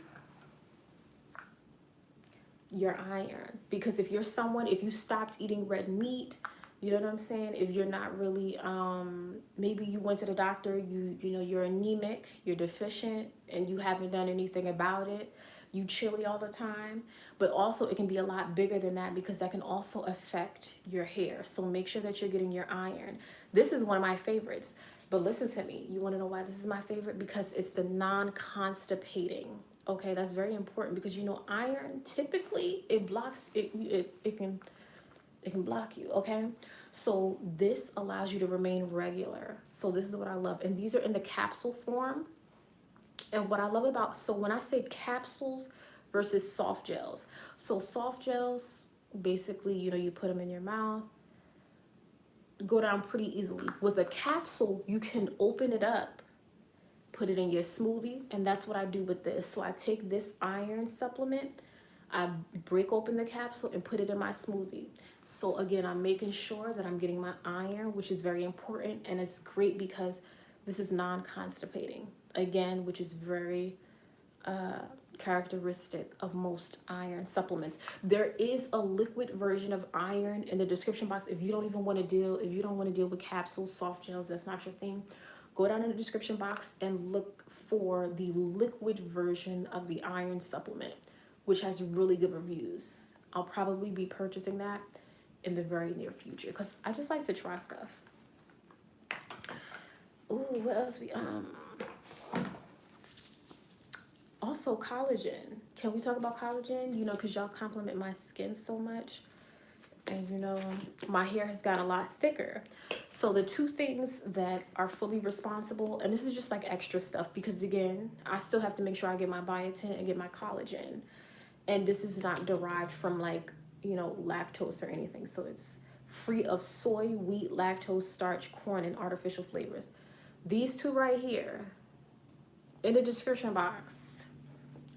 your iron. Because if you're someone, if you stopped eating red meat, you know what I'm saying? If you're not really, maybe you went to the doctor, you're anemic, you're deficient, and you haven't done anything about it. You chilly all the time. But also it can be a lot bigger than that, because that can also affect your hair. So make sure that you're getting your iron. This is one of my favorites. But listen to me. You want to know why this is my favorite? Because it's the non-constipating. Okay, that's very important, because iron typically it blocks it can block you, okay? So this allows you to remain regular. So this is what I love. And these are in the capsule form. And what I love about, so when I say capsules versus soft gels, so soft gels, basically, you know, you put them in your mouth, go down pretty easily. With a capsule, you can open it up, put it in your smoothie, and that's what I do with this. So I take this iron supplement, I break open the capsule and put it in my smoothie. So again, I'm making sure that I'm getting my iron, which is very important, and it's great because this is non-constipating, again, which is very characteristic of most iron supplements. There is a liquid version of iron in the description box. If you don't want to deal with capsules, soft gels, that's not your thing, go down in the description box and look for the liquid version of the iron supplement, which has really good reviews. I'll probably be purchasing that in the very near future because I just like to try stuff. Ooh, what else also collagen. Can we talk about collagen? You know, because y'all compliment my skin so much. And you know, my hair has gotten a lot thicker. So the two things that are fully responsible, and this is just like extra stuff because again, I still have to make sure I get my biotin and get my collagen. And this is not derived from like, you know, lactose or anything. So it's free of soy, wheat, lactose, starch, corn, and artificial flavors. These two right here in the description box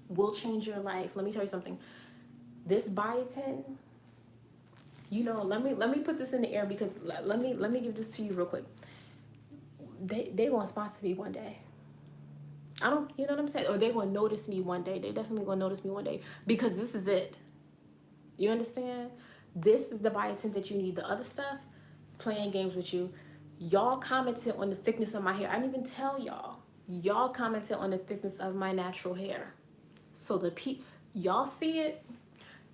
will change your life. Let me tell you something. This biotin, you know, let me put this in the air because let me give this to you real quick. They gonna sponsor me one day. I don't, you know what I'm saying? Or they gonna notice me one day. They definitely gonna notice me one day because this is it. You understand? This is the biotin that you need. The other stuff, playing games with you. Y'all commented on the thickness of my hair. I didn't even tell y'all. Y'all commented on the thickness of my natural hair. So y'all see it.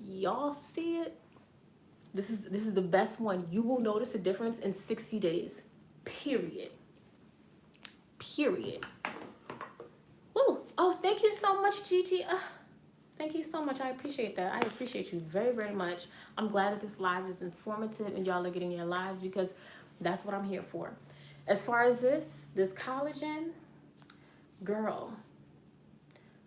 Y'all see it. This is the best one. You will notice a difference in 60 days. Period. Period. Woo. Oh, thank you so much, Gigi. Thank you so much. I appreciate that. I appreciate you very, very much. I'm glad that this live is informative and y'all are getting your lives because that's what I'm here for. As far as this collagen, girl,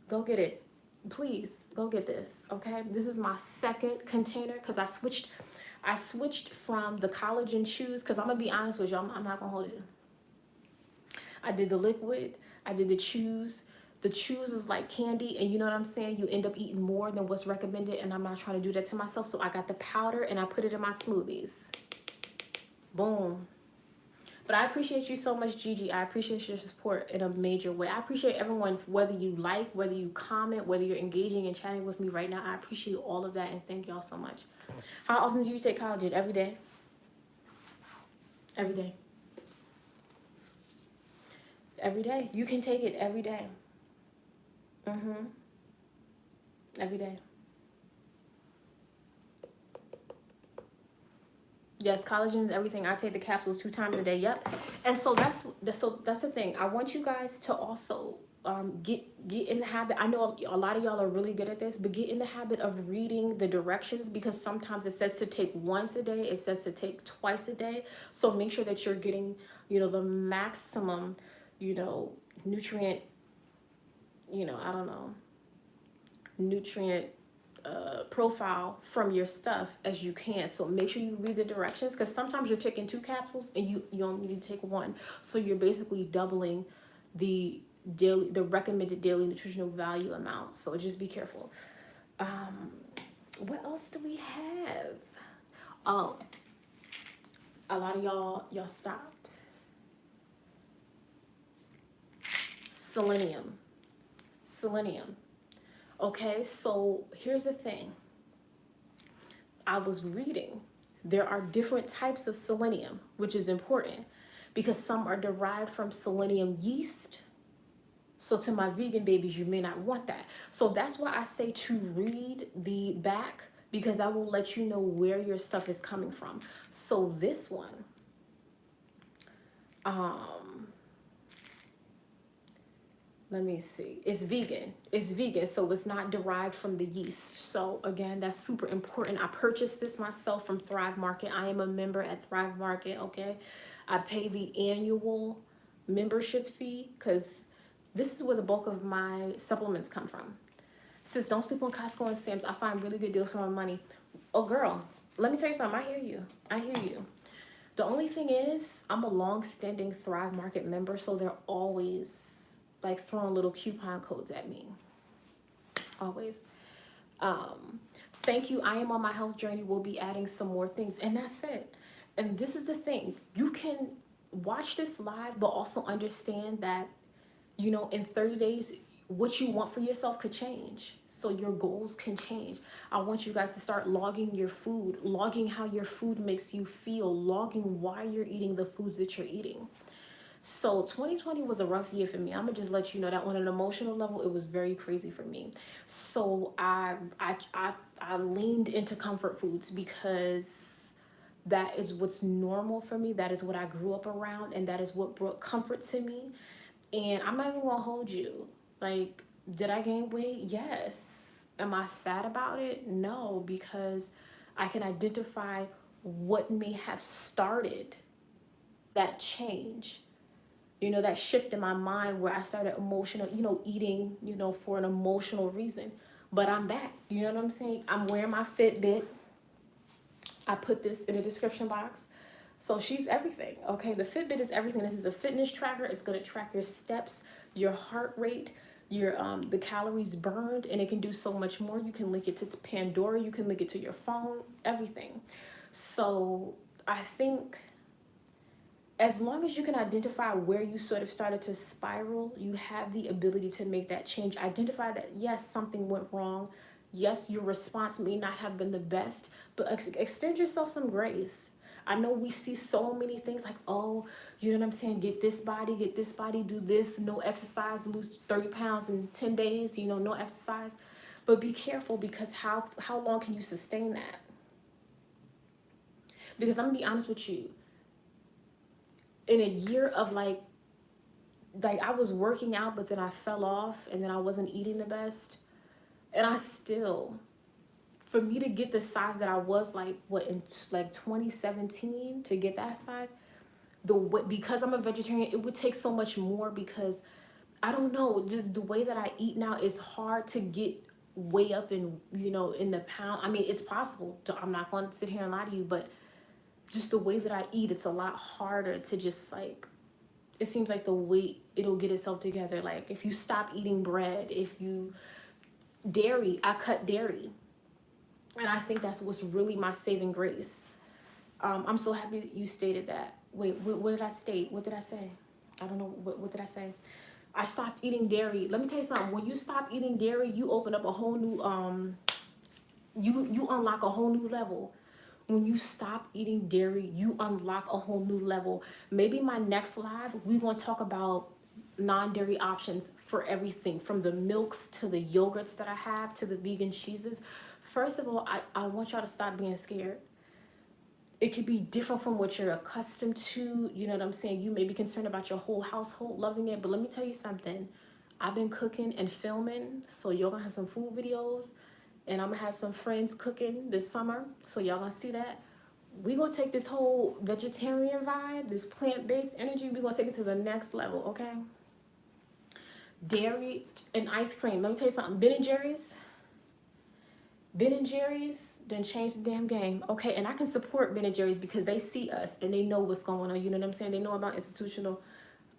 go get it. Please go get this, okay? This is my second container because I switched from the collagen chews because I'm gonna be honest with you, I'm not gonna hold it. I did the liquid, I did the chews. The chews is like candy, and you know what I'm saying? You end up eating more than what's recommended, and I'm not trying to do that to myself. So I got the powder and I put it in my smoothies. Boom. But I appreciate you so much, Gigi. I appreciate your support in a major way. I appreciate everyone, whether you like, whether you comment, whether you're engaging and chatting with me right now. I appreciate all of that, and thank y'all so much. How often do you take collagen? Every day? Every day. Every day. You can take it every day. Every day. Yes, collagen is everything. I take the capsules 2 times a day. Yep. And so that's the thing. I want you guys to also get in the habit. I know a lot of y'all are really good at this, but get in the habit of reading the directions because sometimes it says to take once a day. It says to take twice a day. So make sure that you're getting, you know, the maximum, you know, nutrient, you know, I don't know, nutrient profile from your stuff as you can. So make sure you read the directions because sometimes you're taking 2 capsules and you only need to take 1. So you're basically doubling the recommended daily nutritional value amount. So just be careful. What else do we have? Oh, a lot of y'all stopped. Selenium. Okay, so here's the thing. I was reading. There are different types of selenium, which is important because some are derived from selenium yeast. So to my vegan babies, you may not want that. So that's why I say to read the back because I will let you know where your stuff is coming from. So this one, let me see. It's vegan. So it's not derived from the yeast. So again, that's super important. I purchased this myself from Thrive Market. I am a member at Thrive Market, okay? I pay the annual membership fee because This is where the bulk of my supplements come from. Sis, don't sleep on Costco and Sam's. I find really good deals for my money. Oh, girl, let me tell you something. I hear you. I hear you. The only thing is, I'm a long-standing Thrive Market member, so they're always like throwing little coupon codes at me. Always. Thank you. I am on my health journey. We'll be adding some more things, and that's it. And this is the thing. You can watch this live, but also understand that, you know, in 30 days, what you want for yourself could change. So your goals can change. I want you guys to start logging your food, logging how your food makes you feel, logging why you're eating the foods that you're eating. So 2020 was a rough year for me. I'm gonna just let you know that on an emotional level, it was very crazy for me. So I leaned into comfort foods because that is what's normal for me. That is what I grew up around, and that is what brought comfort to me. And I'm not even gonna hold you. Like, did I gain weight? Yes. Am I sad about it? No, because I can identify what may have started that change. You know, that shift in my mind where I started emotional, you know, eating, you know, for an emotional reason. But I'm back. You know what I'm saying? I'm wearing my Fitbit. I put this in the description box. So she's everything, okay? The Fitbit is everything. This is a fitness tracker. It's gonna track your steps, your heart rate, your the calories burned, and it can do so much more. You can link it to Pandora. You can link it to your phone, everything. So I think as long as you can identify where you sort of started to spiral, you have the ability to make that change. Identify that, yes, something went wrong. Yes, your response may not have been the best, but extend yourself some grace. I know we see so many things like, oh, you know what I'm saying? Get this body, do this, no exercise, lose 30 pounds in 10 days, you know, no exercise. But be careful, because how long can you sustain that? Because I'm gonna be honest with you, in a year of like I was working out, but then I fell off, and then I wasn't eating the best. And I still, for me to get the size that I was like, what, in like 2017, to get that size, because I'm a vegetarian, it would take so much more, because I don't know, just the way that I eat now, is hard to get way up in, you know, in the pound. I mean, it's possible. I'm not going to sit here and lie to you, but just the way that I eat, it's a lot harder to just like, it seems like the weight, it'll get itself together. Like if you stop eating bread, if you, dairy, I cut dairy. And I think that's what's really my saving grace. I'm so happy that you stated that. Wait, what did I state? What did I say? I don't know. What did I say? I stopped eating dairy. Let me tell you something. When you stop eating dairy, you open up a whole new, you unlock a whole new level. When you stop eating dairy, you unlock a whole new level. Maybe my next live, we're going to talk about non-dairy options for everything, from the milks to the yogurts that I have to the vegan cheeses. First of all, I want y'all to stop being scared. It could be different from what you're accustomed to. You know what I'm saying? You may be concerned about your whole household loving it, but let me tell you something. I've been cooking and filming, so y'all gonna have some food videos, and I'm gonna have some friends cooking this summer, so y'all gonna see that. We gonna take this whole vegetarian vibe, this plant-based energy, we gonna take it to the next level, okay? Dairy and ice cream. Let me tell you something. Ben and Jerry's done changed the damn game. Okay, and I can support Ben and Jerry's because they see us and they know what's going on. You know what I'm saying? They know about institutional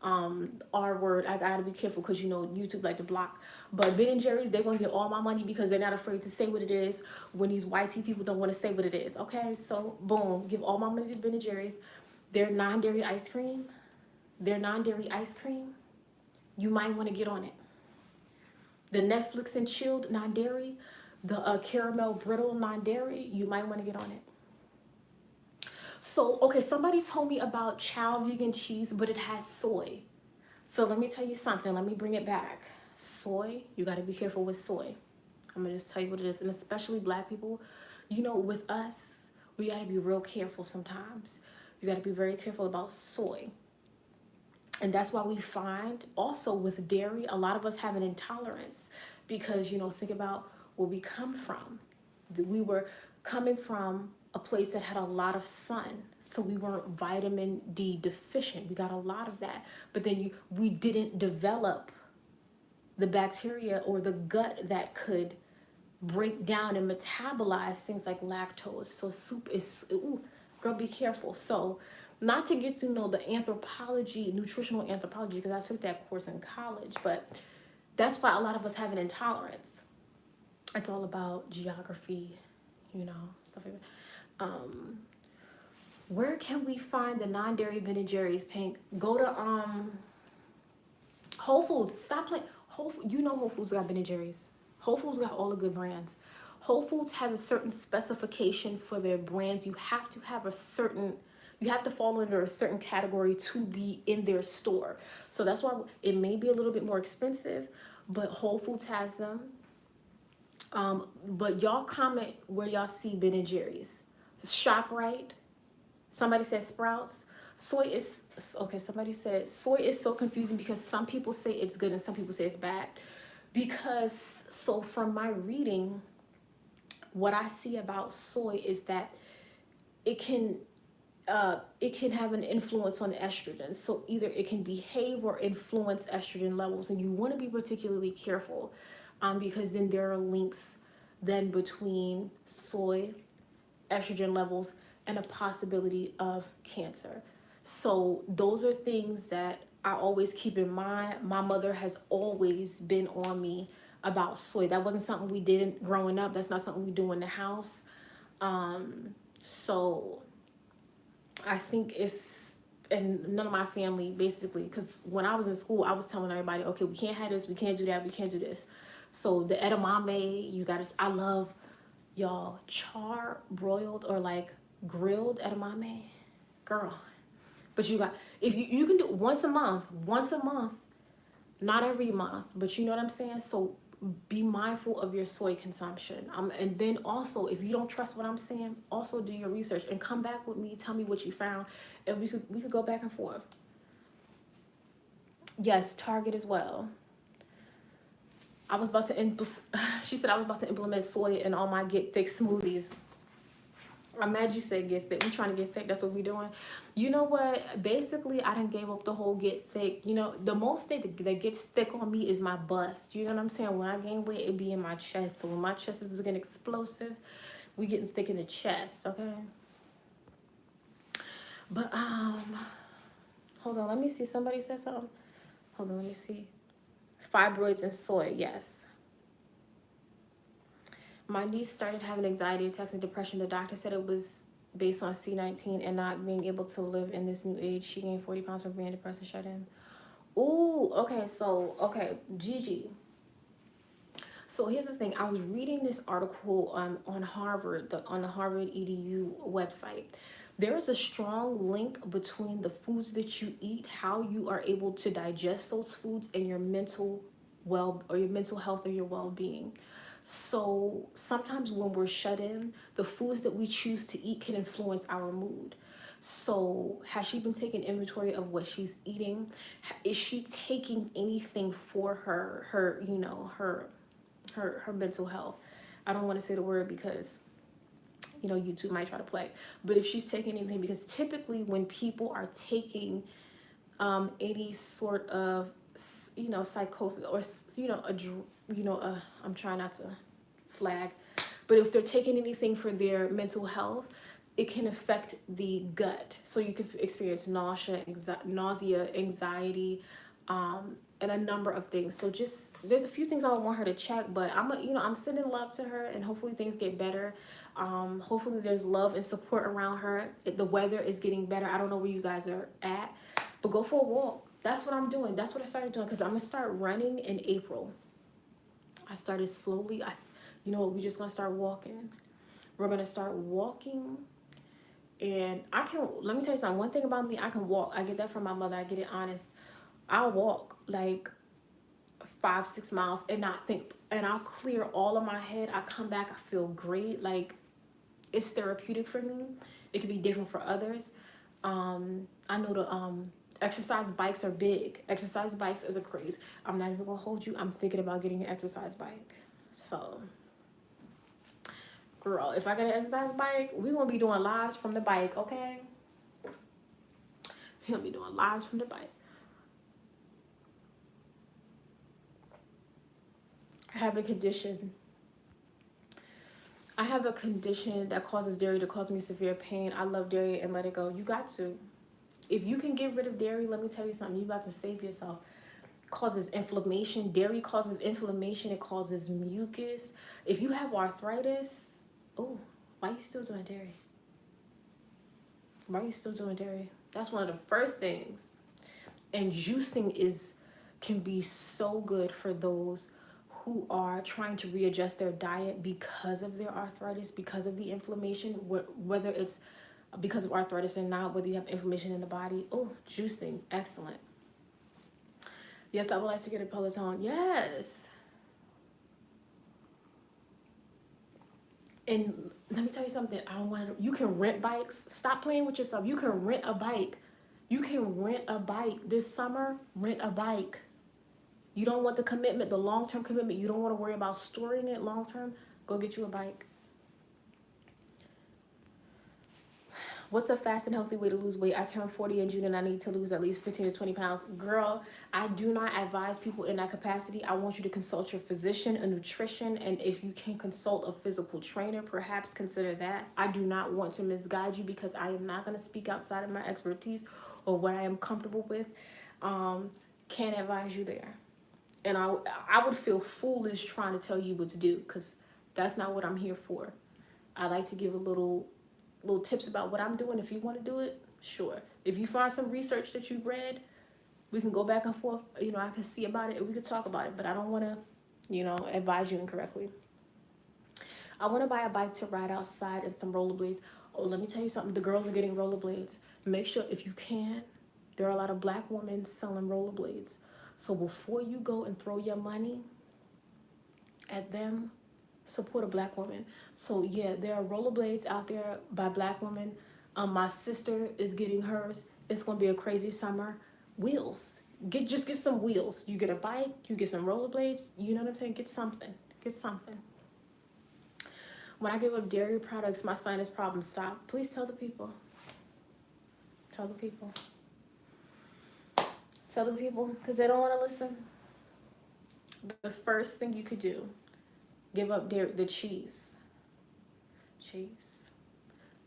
R word. I gotta be careful because, you know, YouTube like to block. But Ben and Jerry's, they're gonna get all my money because they're not afraid to say what it is when these YT people don't want to say what it is. Okay, so boom, give all my money to Ben and Jerry's. Their non-dairy ice cream. You might want to get on it. The Netflix and chilled non-dairy, the caramel brittle non-dairy, you might want to get on it. So, okay, somebody told me about chow vegan cheese, but it has soy. So let me tell you something. Let me bring it back. Soy, you got to be careful with soy. I'm going to just tell you what it is. And especially black people, you know, with us, we got to be real careful sometimes. You got to be very careful about soy. And that's why we find also with dairy, a lot of us have an intolerance because, you know, think about where we come from. We were coming from a place that had a lot of sun, so we weren't vitamin D deficient. We got a lot of that, but then we didn't develop the bacteria or the gut that could break down and metabolize things like lactose. So soup is, ooh, girl, be careful. So not to get to know the anthropology, nutritional anthropology, because I took that course in college, but that's why a lot of us have an intolerance. It's all about geography, you know, stuff like that. Where can we find the non-dairy Ben& Jerry's, Pink? Go to Whole Foods. Stop playing. You know Whole Foods got Ben& Jerry's. Whole Foods got all the good brands. Whole Foods has a certain specification for their brands. You have to have a certain, you have to fall under a certain category to be in their store. So that's why it may be a little bit more expensive, but Whole Foods has them. But y'all comment where y'all see Ben& Jerry's. ShopRite. Somebody said Sprouts. Soy is, okay, somebody said soy is so confusing because some people say it's good and some people say it's bad. Because, so from my reading, what I see about soy is that it can have an influence on estrogen. So either it can behave or influence estrogen levels, and you want to be particularly careful, because then there are links then between soy, estrogen levels, and a possibility of cancer. So those are things that I always keep in mind. My mother has always been on me about soy. That wasn't something we did growing up. That's not something we do in the house. So I think it's, and none of my family basically, because when I was in school, I was telling everybody, okay, we can't have this, we can't do that, we can't do this. So the edamame, you gotta, I love, y'all, char broiled or like grilled edamame, girl. But you got, if you can do it once a month, not every month, but you know what I'm saying? So be mindful of your soy consumption. And then also, if you don't trust what I'm saying, also do your research and come back with me, tell me what you found, and we could go back and forth. Yes, Target as well. I was about to, she said I was about to implement soy in all my Get Thick smoothies. I'm mad you said get thick. We trying to get thick. That's what we doing. You know what? Basically, I done gave up the whole get thick. You know, the most thing that gets thick on me is my bust. You know what I'm saying? When I gain weight, it be in my chest. So when my chest is getting explosive, we getting thick in the chest, okay? But, hold on. Let me see. Somebody said something. Hold on. Let me see. Fibroids and soy. Yes. My niece started having anxiety attacks and depression. The doctor said it was based on C19 and not being able to live in this new age. She gained 40 pounds from being depressed and shut in. Ooh, okay, so, okay, Gigi. So here's the thing. I was reading this article on Harvard, on the Harvard EDU website. There is a strong link between the foods that you eat, how you are able to digest those foods, and your mental your mental health or your well-being. So sometimes when we're shut in, the foods that we choose to eat can influence our mood. So has she been taking inventory of what she's eating? Is she taking anything for her you know, her mental health? I don't want to say the word because, you know, YouTube might try to play. But if she's taking anything, because typically when people are taking any sort of, you know, psychosis or, you know, I'm trying not to flag, but if they're taking anything for their mental health, it can affect the gut. So you could experience nausea, anxiety, and a number of things. So just, there's a few things I would want her to check, but I'm sending love to her, and hopefully things get better. Hopefully there's love and support around her. The weather is getting better. I don't know where you guys are at, but go for a walk. That's what I'm doing. That's what I started doing, because I'm gonna start running in April. I started slowly. You know what? We're just gonna start walking. We're gonna start walking, and let me tell you something. One thing about me, I can walk. I get that from my mother. I get it honest. I'll walk like 5-6 miles and not think, and I'll clear all of my head. I come back, I feel great. Like, it's therapeutic for me. It could be different for others. I know the exercise bikes are big. Exercise bikes are the craze. I'm not even gonna hold you. I'm thinking about getting an exercise bike. So, girl, if I get an exercise bike, we're gonna be doing lives from the bike, okay? We're gonna be doing lives from the bike. I have a condition. I have a condition that causes dairy to cause me severe pain. I love dairy and let it go. You got to. If you can get rid of dairy, let me tell you something. You got to save yourself. Causes inflammation. Dairy causes inflammation. It causes mucus. If you have arthritis, oh, why are you still doing dairy? Why are you still doing dairy? That's one of the first things. And juicing can be so good for those who are trying to readjust their diet because of their arthritis, because of the inflammation, whether it's because of arthritis or not, whether you have inflammation in the body. Oh, juicing, excellent. Yes, I would like to get a Peloton. Yes. And let me tell you something. I don't want to. You can rent bikes. Stop playing with yourself. You can rent a bike. You can rent a bike this summer. Rent a bike. You don't want the commitment, the long-term commitment. You don't want to worry about storing it long-term. Go get you a bike. What's a fast and healthy way to lose weight? I turned 40 in June and I need to lose at least 15 to 20 pounds. Girl, I do not advise people in that capacity. I want you to consult your physician, a nutrition, and if you can consult a physical trainer, perhaps consider that. I do not want to misguide you because I am not going to speak outside of my expertise or what I am comfortable with. Can't advise you there. And I would feel foolish trying to tell you what to do because that's not what I'm here for. I like to give a little tips about what I'm doing. If you want to do it, sure. If you find some research that you read, we can go back and forth. I can see about it and we can talk about it. But I don't want to, advise you incorrectly. I want to buy a bike to ride outside and some rollerblades. Oh, let me tell you something. The girls are getting rollerblades. Make sure if you can, there are a lot of black women selling rollerblades. So before you go and throw your money at them, support a black woman. So yeah, there are rollerblades out there by black women. My sister is getting hers. It's gonna be a crazy summer. Wheels. Just get some wheels. You get a bike, you get some rollerblades, you know what I'm saying? Get something. Get something. When I give up dairy products, my sinus problems stop. Please tell the people. Tell the people. Tell the people, because they don't want to listen. The first thing you could do, give up dairy, the cheese,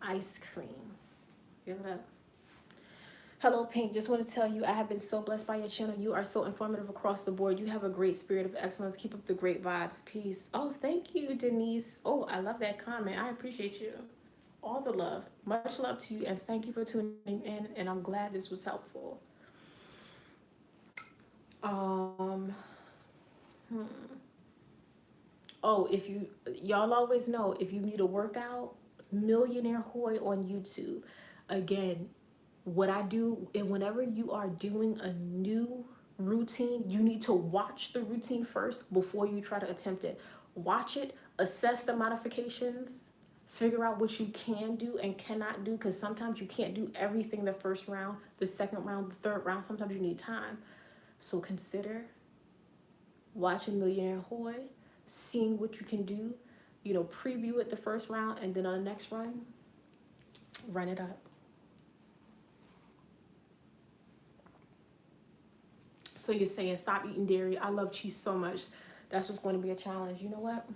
ice cream, give it up. Hello, Pink. Just want to tell you, I have been so blessed by your channel. You are so informative across the board. You have a great spirit of excellence. Keep up the great vibes. Peace. Oh, thank you, Denise. Oh, I love that comment. I appreciate you. All the love. Much love to you, and thank you for tuning in, and I'm glad this was helpful. Oh, y'all always know, if you need a workout, Millionaire Hoy on YouTube. Again, what I do, and whenever you are doing a new routine, you need to watch the routine first before you try to attempt it. Watch it, assess the modifications, figure out what you can do and cannot do, because sometimes you can't do everything the first round, the second round, the third round. Sometimes you need time. So consider watching Millionaire Hoy, seeing what you can do, preview it the first round, and then on the next run it up. So you're saying stop eating dairy. I love cheese so much. That's what's going to be a challenge. You know what?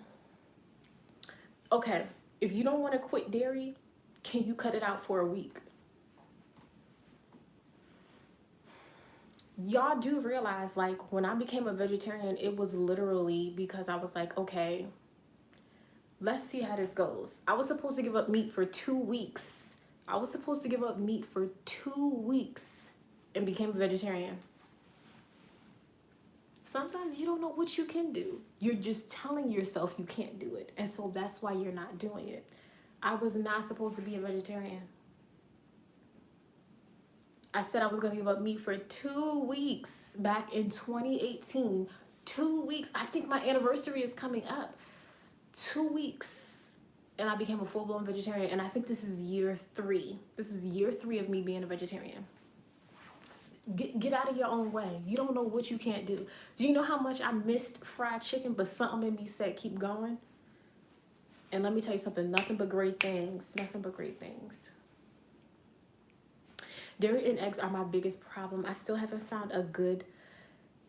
Okay, if you don't want to quit dairy, can you cut it out for a week? Y'all do realize, like, when I became a vegetarian, it was literally because I was like, okay, let's see how this goes. I was supposed to give up meat for 2 weeks. And became a vegetarian. Sometimes you don't know what you can do. You're just telling yourself you can't do it. And so that's why you're not doing it. I was not supposed to be a vegetarian. I said I was going to give up meat for 2 weeks back in 2018. 2 weeks. I think my anniversary is coming up. 2 weeks. And I became a full-blown vegetarian. And I think this is year 3. This is year 3 of me being a vegetarian. Get out of your own way. You don't know what you can't do. Do you know how much I missed fried chicken, but something in me said keep going? And let me tell you something. Nothing but great things. Nothing but great things. Dairy and eggs are my biggest problem. I still haven't found a good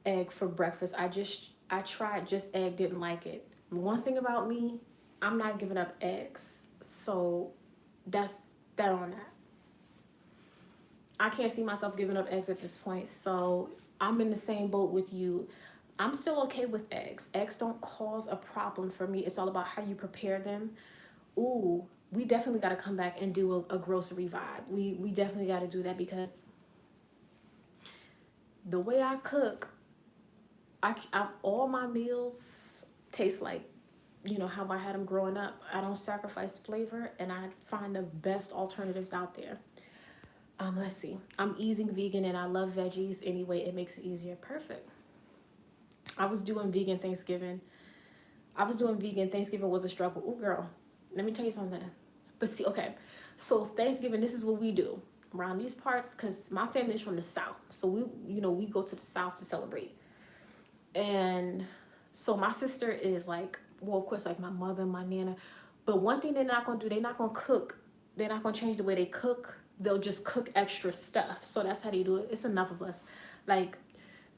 egg for breakfast. I just I tried just egg, didn't like it. One thing about me, I'm not giving up eggs. So that's that on that. I can't see myself giving up eggs at this point. So I'm in the same boat with you. I'm still okay with eggs. Eggs don't cause a problem for me. It's all about how you prepare them. Ooh, we definitely got to come back and do a grocery vibe. We definitely got to do that because the way I cook, all my meals taste like, you know, how I had them growing up. I don't sacrifice flavor, and I find the best alternatives out there. Let's see. I'm easing vegan and I love veggies anyway. It makes it easier. Perfect. I was doing vegan Thanksgiving. Thanksgiving was a struggle. Ooh, girl, let me tell you something. But see, okay. So Thanksgiving, this is what we do around these parts, because my family is from the South. So we go to the South to celebrate. And so my sister is like, well, of course, like my mother, my nana. But one thing they're not going to do, they're not going to cook. They're not going to change the way they cook. They'll just cook extra stuff. So that's how they do it. It's enough of us. Like,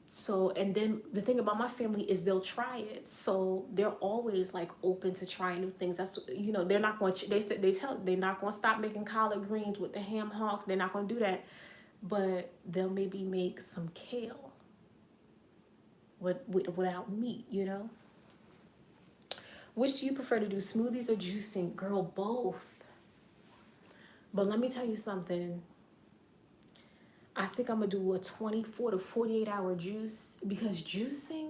so, and then the thing about my family is they'll try it. So they're always like open to trying new things. That's, you know, they're not going to, they're not going to stop making collard greens with the ham hocks. They're not going to do that. But they'll maybe make some kale without meat, you know? Which do you prefer to do, smoothies or juicing? Girl, both. But let me tell you something. I think I'm going to do a 24 to 48 hour juice, because juicing,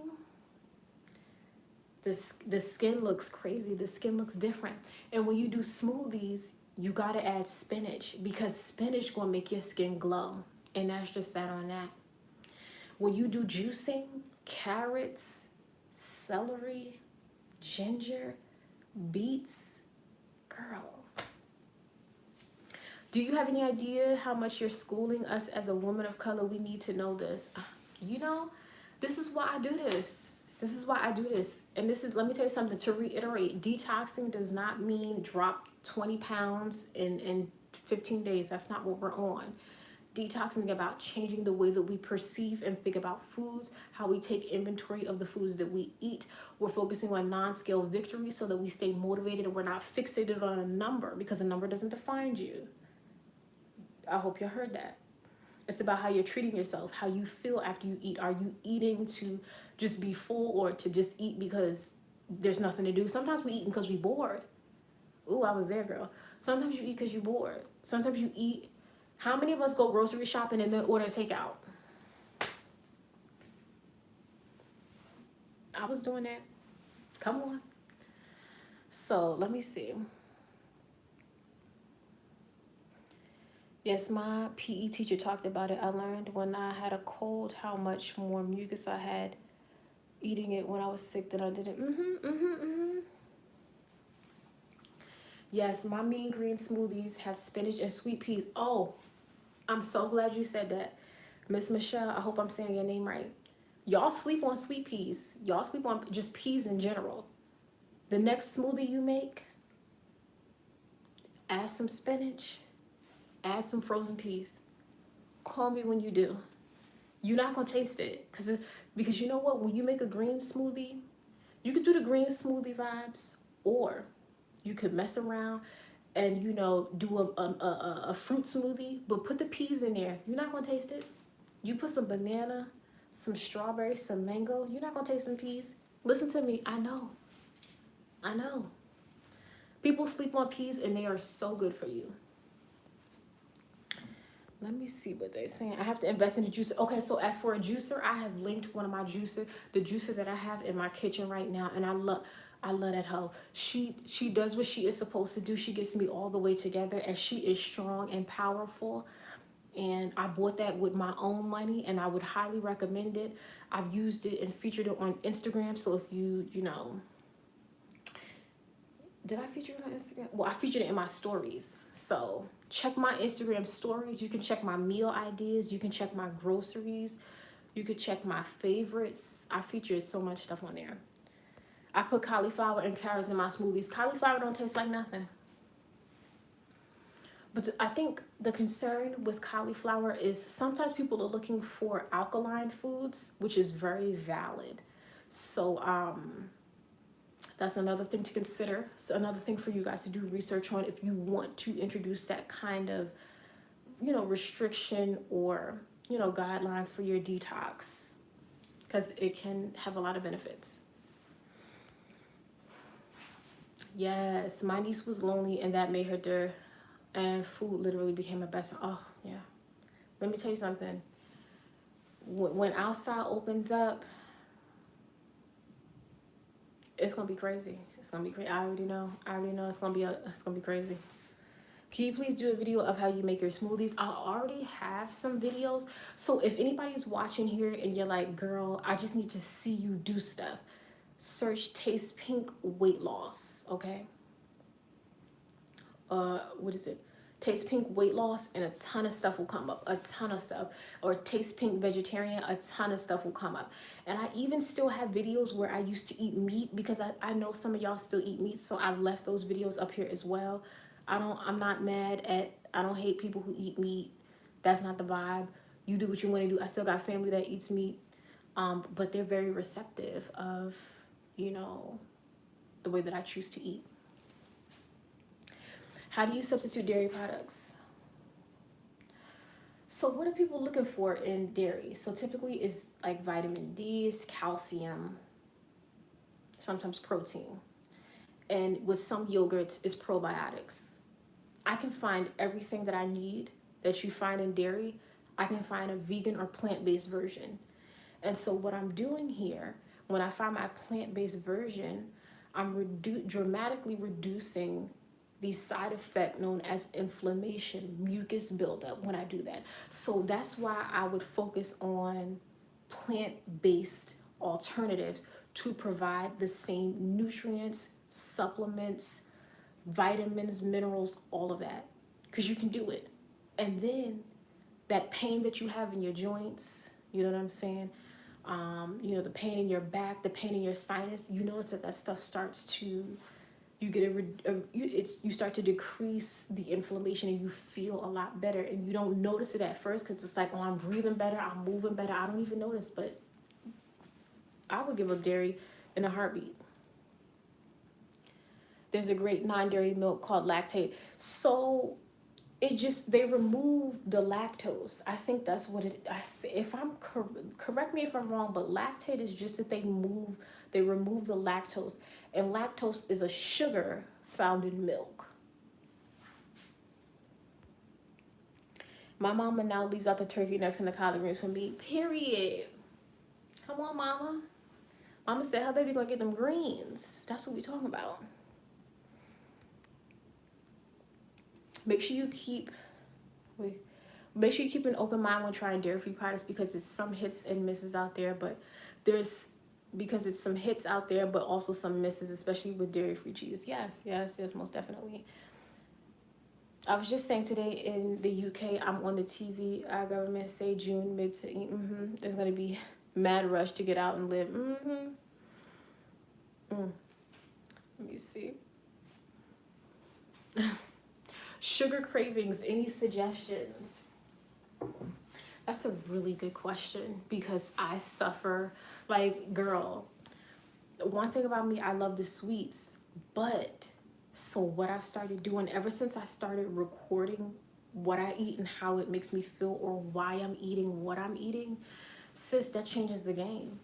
the skin looks crazy. The skin looks different. And when you do smoothies, you got to add spinach, because spinach going to make your skin glow. And that's just that on that. When you do juicing, carrots, celery, ginger, beets, girl. Do you have any idea how much you're schooling us as a woman of color? We need to know this. You know, this is why I do this. This is why I do this. And this is, let me tell you something, to reiterate, detoxing does not mean drop 20 pounds in 15 days. That's not what we're on. Detoxing about changing the way that we perceive and think about foods, how we take inventory of the foods that we eat. We're focusing on non-scale victories so that we stay motivated and we're not fixated on a number, because a number doesn't define you. I hope you heard that. It's about how you're treating yourself, how you feel after you eat. Are you eating to just be full, or to just eat because there's nothing to do? Sometimes we eat because we're bored. Ooh, I was there, girl. Sometimes you eat because you're bored. Sometimes you eat. How many of us go grocery shopping and then order takeout? I was doing that. Come on. So let me see. Yes, my PE teacher talked about it. I learned when I had a cold how much more mucus I had eating it when I was sick than I did it. Yes, my mean green smoothies have spinach and sweet peas. Oh, I'm so glad you said that. Miss Michelle, I hope I'm saying your name right. Y'all sleep on sweet peas. Y'all sleep on just peas in general. The next smoothie you make, add some spinach. Add some frozen peas. Call me when you do. You're not going to taste it. Because you know what? When you make a green smoothie, you could do the green smoothie vibes, or you could mess around and, you know, do a fruit smoothie, but put the peas in there. You're not going to taste it. You put some banana, some strawberry, some mango. You're not going to taste some peas. Listen to me. I know. I know. People sleep on peas and they are so good for you. Let me see what they're saying. I have to invest in a juicer. Okay, so as for a juicer, I have linked one of my juicer, the juicer that I have in my kitchen right now, and I love that hoe. She does what she is supposed to do. She gets me all the way together, and she is strong and powerful. And I bought that with my own money, and I would highly recommend it. I've used it and featured it on Instagram. So if you know, did I feature it on Instagram? Well, I featured it in my stories. So check my Instagram stories. You can check my meal ideas. You can check my groceries. You could check my favorites. I featured so much stuff on there. I put cauliflower and carrots in my smoothies. Cauliflower don't taste like nothing. But I think the concern with cauliflower is sometimes people are looking for alkaline foods, which is very valid. So that's another thing to consider. So another thing for you guys to do research on if you want to introduce that kind of, restriction or, guideline for your detox, because it can have a lot of benefits. Yes, my niece was lonely and that made her dir, and food literally became her best friend. Oh, yeah. Let me tell you something. When outside opens up, it's gonna be crazy. It's gonna be crazy. I already know. It's gonna be crazy. Can you please do a video of how you make your smoothies? I already have some videos. So if anybody's watching here and you're like, girl, I just need to see you do stuff, search Taste Pink weight loss, okay? What is it? Taste Pink weight loss, and a ton of stuff will come up. A ton of stuff. Or Taste Pink vegetarian, a ton of stuff will come up. And I even still have videos where I used to eat meat, because I know some of y'all still eat meat, so I've left those videos up here as well. I'm not mad at, I don't hate people who eat meat. That's not the vibe. You do what you want to do. I still got family that eats meat. But they're very receptive of, the way that I choose to eat. How do you substitute dairy products? So what are people looking for in dairy? So typically it's like vitamin D's, calcium, sometimes protein. And with some yogurts, it's probiotics. I can find everything that I need that you find in dairy. I can find a vegan or plant-based version. And so what I'm doing here, when I find my plant-based version, I'm dramatically reducing the side effect known as inflammation, mucus buildup when I do that. So that's why I would focus on plant-based alternatives to provide the same nutrients, supplements, vitamins, minerals, all of that, because you can do it. And then that pain that you have in your joints, you know what I'm saying? The pain in your back, the pain in your sinus, you notice that stuff starts to, you start to decrease the inflammation, and you feel a lot better. And you don't notice it at first because it's like, oh, I'm breathing better, I'm moving better. I don't even notice, but I would give up dairy in a heartbeat. There's a great non-dairy milk called Lactate. So they remove the lactose. I think that's what it, if I'm, correct me if I'm wrong, but Lactate is just that they remove the lactose. And lactose is a sugar found in milk. My mama now leaves out the turkey necks and the collard greens for me, period. Come on, mama. Mama said her baby gonna get them greens. That's what we talking about. Make sure you keep an open mind when trying dairy-free products, because it's some hits and misses out there, but it's some hits out there, but also some misses, especially with dairy-free cheese. Yes, most definitely. I was just saying today in the UK, I'm on the TV, our government say June mid to, there's gonna be mad rush to get out and live. Let me see. Sugar cravings, any suggestions? That's a really good question, because I suffer, like, girl, one thing about me, I love the sweets, but so what I've started doing ever since I started recording what I eat and how it makes me feel, or why I'm eating what I'm eating, sis, that changes the game.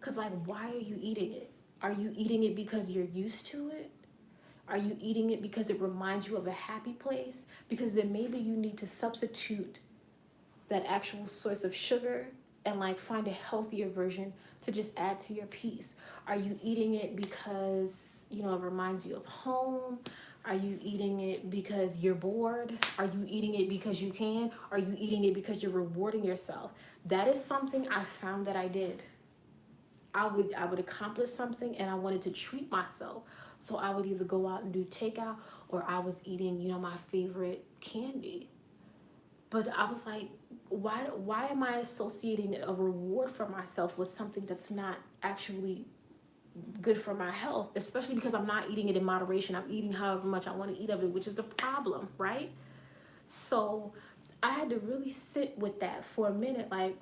Because, like, why are you eating it? Are you eating it because you're used to it? Are you eating it because it reminds you of a happy place? Because then maybe you need to substitute that actual source of sugar and, like, find a healthier version to just add to your piece. Are you eating it because, it reminds you of home? Are you eating it because you're bored? Are you eating it because you can? Are you eating it because you're rewarding yourself? That is something I found that I did. I would accomplish something and I wanted to treat myself. So I would either go out and do takeout, or I was eating, my favorite candy. But I was like, why am I associating a reward for myself with something that's not actually good for my health, especially because I'm not eating it in moderation. I'm eating however much I want to eat of it, which is the problem, right? So I had to really sit with that for a minute. Like,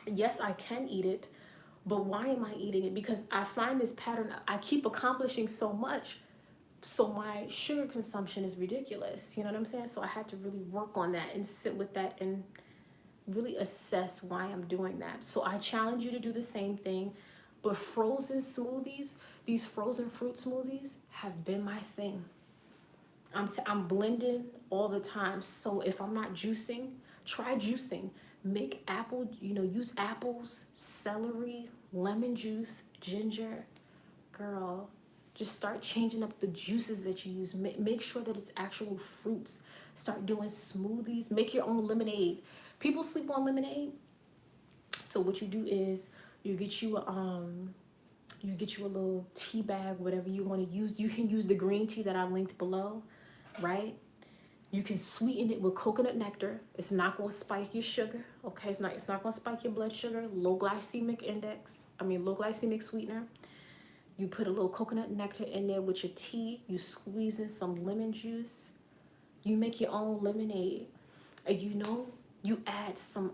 yes, I can eat it, But why am I eating it? Because I find this pattern, I keep accomplishing so much, so my sugar consumption is ridiculous. You know what I'm saying? So I had to really work on that and sit with that and really assess why I'm doing that. So I challenge you to do the same thing. But frozen smoothies, these frozen fruit smoothies have been my thing. I'm blending all the time. So if I'm not juicing, try juicing. Make apple, use apples, celery, lemon juice, ginger. Girl, just start changing up the juices that you use. Make sure that it's actual fruits. Start doing smoothies. Make your own lemonade. People sleep on lemonade. So what you do is you get you a little tea bag, whatever you want to use. You can use the green tea that I linked below, right? You can sweeten it with coconut nectar. It's not going to spike your sugar, okay? It's not going to spike your blood sugar. Low glycemic sweetener. You put a little coconut nectar in there with your tea. You squeeze in some lemon juice. You make your own lemonade. And you add some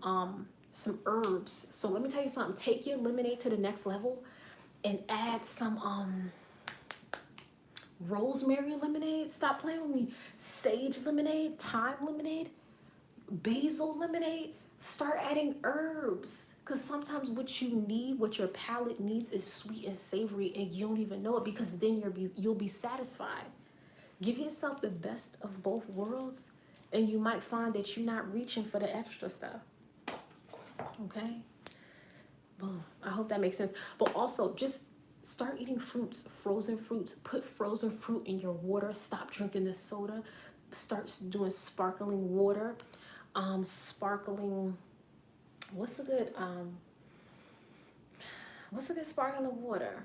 herbs. So let me tell you something. Take your lemonade to the next level and add some rosemary lemonade. Stop playing with me. Sage lemonade, thyme lemonade, basil lemonade. Start adding herbs, because sometimes what your palate needs is sweet and savory, and you don't even know it, because then you'll be satisfied. Give yourself the best of both worlds, and you might find that you're not reaching for the extra stuff. Okay? Boom. I hope that makes sense. But also, just start eating fruits, frozen fruits. Put frozen fruit in your water. Stop drinking the soda. Start doing sparkling water. What's a good sparkling water?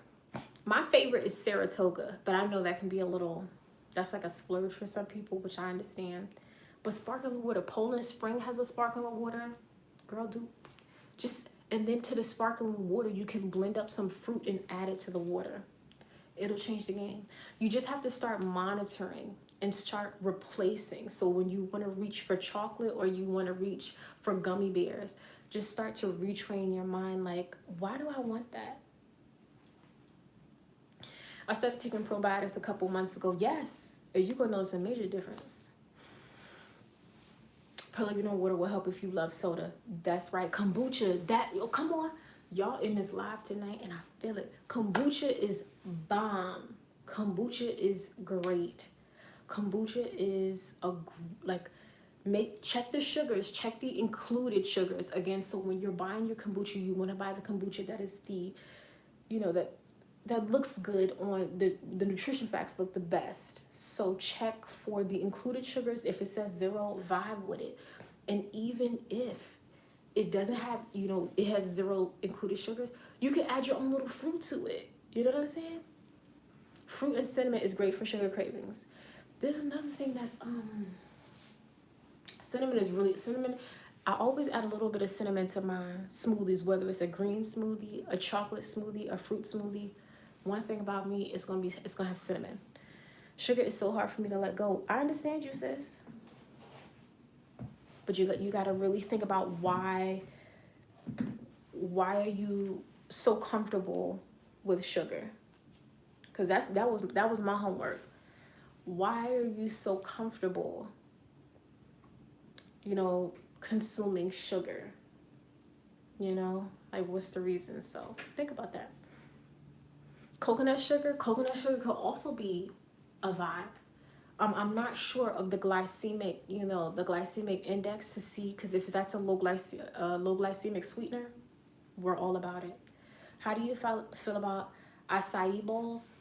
My favorite is Saratoga, but I know that can be that's like a splurge for some people, which I understand. But sparkling water, Poland Spring has a sparkling water. Girl, and then to the sparkling water, you can blend up some fruit and add it to the water. It'll change the game. You just have to start monitoring and start replacing. So when you want to reach for chocolate or you want to reach for gummy bears, just start to retrain your mind, like, why do I want that? I started taking probiotics a couple months ago. Yes, you're going to notice a major difference. Pellegrino water will help if you love soda. That's right. Kombucha. Come on. Y'all in this live tonight, and I feel it. Kombucha is bomb. Kombucha is great. Kombucha is check the sugars, check the included sugars. Again, so when you're buying your kombucha, you want to buy the kombucha that is that looks good on the nutrition facts, look the best. So check for the included sugars. If it says 0, vibe with it. And even if it doesn't have, it has 0 included sugars, you can add your own little fruit to it. You know what I'm saying? Fruit and cinnamon is great for sugar cravings. There's another thing that's cinnamon. I always add a little bit of cinnamon to my smoothies, whether it's a green smoothie, a chocolate smoothie, a fruit smoothie. One thing about me, it's gonna have cinnamon. Sugar is so hard for me to let go. I understand you, sis. But you gotta really think about why are you so comfortable with sugar? Because that was my homework. Why are you so comfortable, consuming sugar? Like, what's the reason? So think about that. Coconut sugar could also be a vibe. I'm not sure of the glycemic, the glycemic index to see, because if that's a low glycemic sweetener, we're all about it. How do you feel about acai bowls?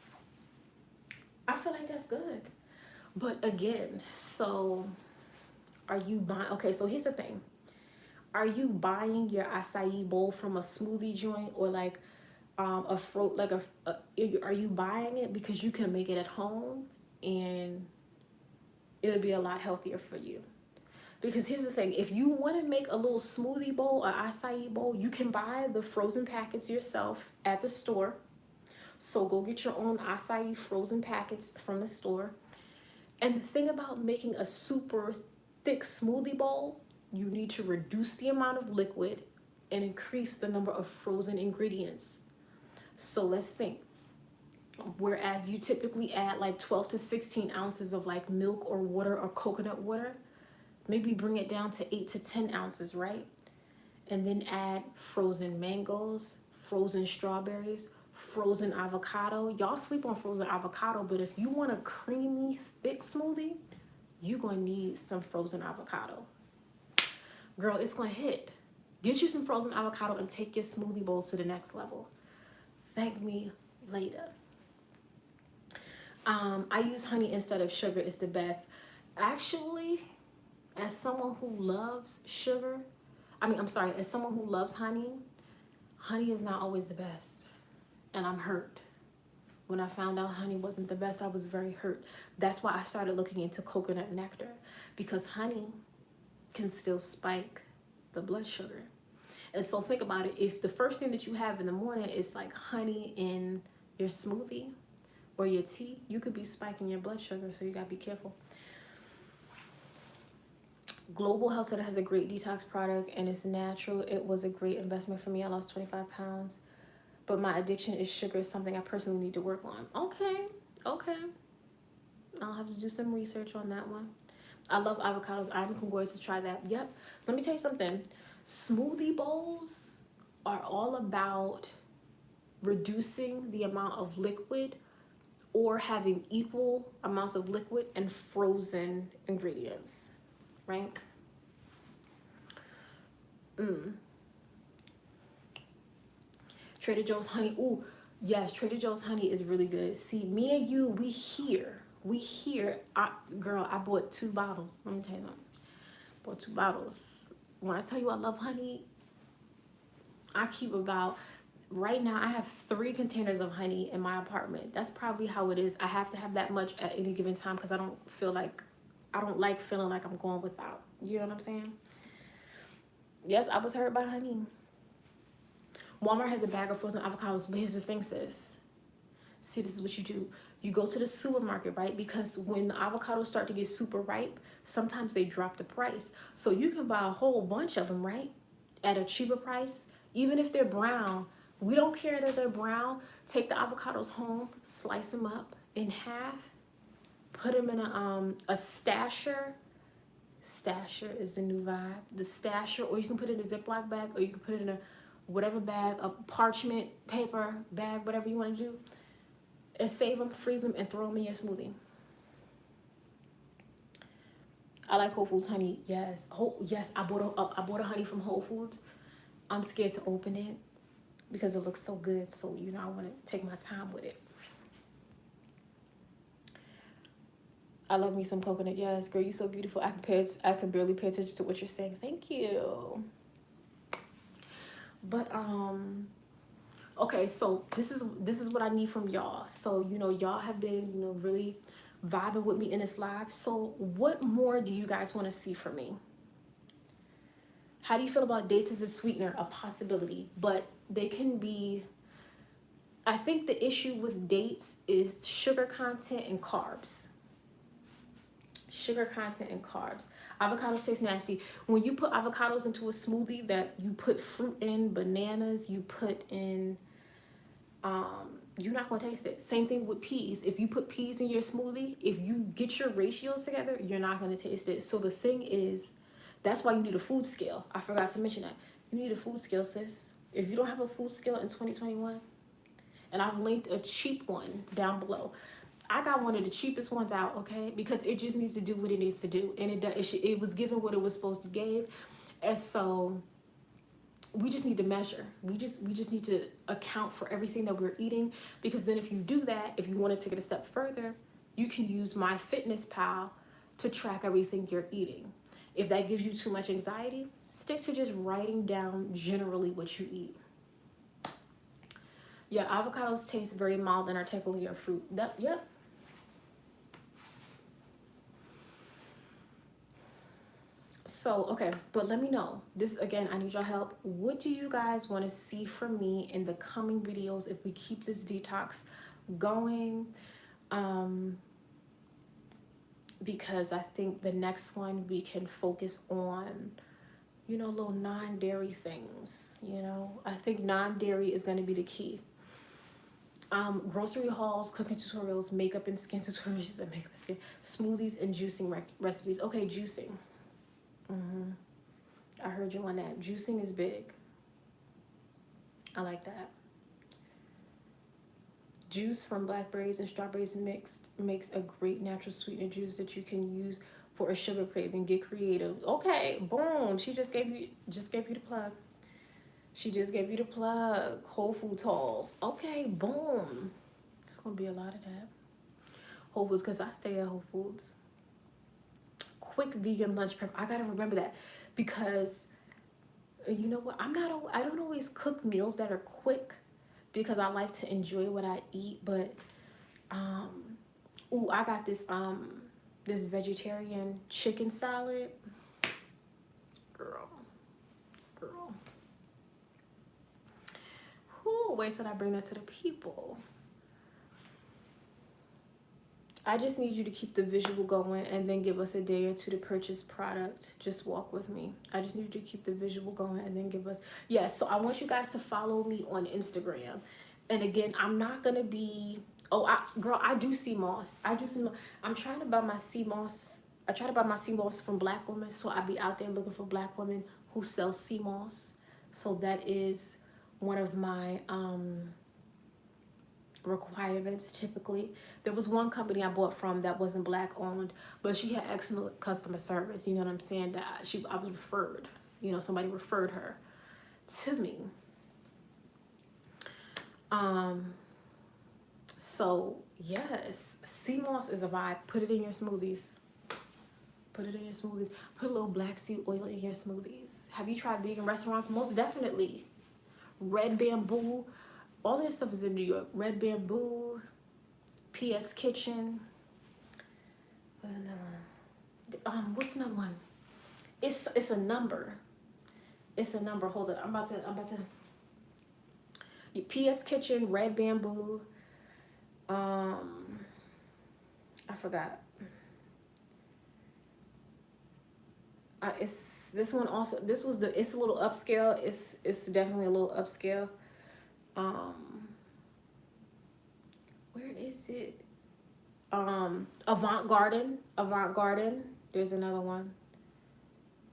I feel like that's good. But again, so are you buying? Okay, so here's the thing. Are you buying your acai bowl from a smoothie joint, or like a fruit, like are you buying it because you can make it at home and it would be a lot healthier for you? Because here's the thing, if you want to make a little smoothie bowl or acai bowl, you can buy the frozen packets yourself at the store. So go get your own acai frozen packets from the store. And the thing about making a super thick smoothie bowl, you need to reduce the amount of liquid and increase the number of frozen ingredients. So let's think. Whereas you typically add like 12 to 16 ounces of like milk or water or coconut water, maybe bring it down to 8 to 10 ounces, right? And then add frozen mangoes, frozen strawberries, frozen avocado. Y'all sleep on frozen avocado, but if you want a creamy, thick smoothie, you're gonna need some frozen avocado. Girl, it's gonna hit. Get you some frozen avocado and take your smoothie bowls to the next level. Thank me later. I use honey instead of sugar. It's the best. Actually, as someone who loves sugar, as someone who loves honey, honey is not always the best. And I'm hurt. When I found out honey wasn't the best, I was very hurt. That's why I started looking into coconut nectar, because honey can still spike the blood sugar. And so think about it. If the first thing that you have in the morning is like honey in your smoothie or your tea, you could be spiking your blood sugar. So you gotta be careful. Global Health said it has a great detox product and it's natural. It was a great investment for me. I lost 25 pounds. But my addiction is sugar is something I personally need to work on. Okay. I'll have to do some research on that one. I love avocados. I'm going to try that. Yep. Let me tell you something. Smoothie bowls are all about reducing the amount of liquid or having equal amounts of liquid and frozen ingredients, right? Trader Joe's honey. Ooh, yes, Trader Joe's honey is really good. See, me and you, we here. Girl, I bought 2 bottles. Let me tell you something. Bought 2 bottles. When I tell you I love honey, I keep about, right now I have 3 containers of honey in my apartment. That's probably how it is. I have to have that much at any given time because I don't like feeling like I'm going without. You know what I'm saying? Yes, I was hurt by honey. Walmart has a bag of frozen avocados, but here's the thing, sis. See, this is what you do. You go to the supermarket, right? Because when the avocados start to get super ripe, sometimes they drop the price. So you can buy a whole bunch of them, right? At a cheaper price. Even if they're brown, we don't care that they're brown. Take the avocados home, slice them up in half, put them in a stasher. Stasher is the new vibe. The stasher, or you can put it in a Ziploc bag, or you can put it in a whatever bag, a parchment paper bag, whatever you want to do, and save them, freeze them, and throw them in your smoothie. I like Whole Foods honey. Yes, I bought a honey from Whole Foods. I'm scared to open it because it looks so good. So I want to take my time with it. I love me some coconut. Yes, girl, you so beautiful. I can barely pay attention to what you're saying. Thank you. But okay, so this is what I need from y'all. So y'all have been really vibing with me in this live. So what more do you guys want to see from me? How do you feel about dates as a sweetener? A possibility, but they can be. I think the issue with dates is sugar content and carbs. Sugar content and carbs. Avocados taste nasty. When you put avocados into a smoothie that you put fruit in, bananas, you put in, you're not going to taste it. Same thing with peas. If you put peas in your smoothie, if you get your ratios together, you're not going to taste it. So the thing is, that's why you need a food scale. I forgot to mention that. You need a food scale, sis. If you don't have a food scale in 2021, and I've linked a cheap one down below. I got one of the cheapest ones out, okay? Because it just needs to do what it needs to do. And it was given what it was supposed to give. And so we just need to measure. We just need to account for everything that we're eating. Because then if you do that, if you want to take it a step further, you can use MyFitnessPal to track everything you're eating. If that gives you too much anxiety, stick to just writing down generally what you eat. Yeah, avocados taste very mild and are technically a fruit. Yep. So, okay, but let me know. This, again, I need your help. What do you guys want to see from me in the coming videos if we keep this detox going? Because I think the next one we can focus on you know, little non-dairy things, you know. I think non-dairy is going to be the key. Grocery hauls, cooking tutorials, makeup and skin tutorials, and makeup and skin, smoothies and juicing recipes. Okay, juicing. I heard you on that. Juicing is big. I like that. Juice from blackberries and strawberries mixed makes a great natural sweetener juice that you can use for a sugar craving. Get creative. Okay, boom. She just gave you the plug. She just gave you the plug. Whole Food Talls. Okay, boom. There's gonna be a lot of that. Whole Foods, because I stay at Whole Foods. Quick vegan lunch prep. I gotta remember that, because you know what? I don't always cook meals that are quick, because I like to enjoy what I eat. But ooh, I got this this vegetarian chicken salad. Girl. Whoo, wait till I bring that to the people. I just need you to keep the visual going and then give us a day or two to purchase product. Just walk with me. I just need you to keep the visual going and then give us... Yes, so I want you guys to follow me on Instagram. And again, I'm not going to be... Oh, girl, I do sea moss. I'm trying to buy my sea moss. I try to buy my sea moss from Black women. So I be out there looking for Black women who sell sea moss. So that is one of my... requirements. Typically, there was one company I bought from that wasn't Black owned, but she had excellent customer service. You know what I'm saying? That I was referred. You know, somebody referred her to me. So yes, sea moss is a vibe. Put it in your smoothies. Put it in your smoothies. Put a little black seed oil in your smoothies. Have you tried vegan restaurants? Most definitely. Red Bamboo. All this stuff is in New York. Red Bamboo, PS Kitchen. What's another one? It's a number. It's a number. Hold it. I'm about to. PS Kitchen, Red Bamboo. I forgot. It's this one also. It's a little upscale. It's definitely a little upscale. Where is it? Avant Garden. There's another one.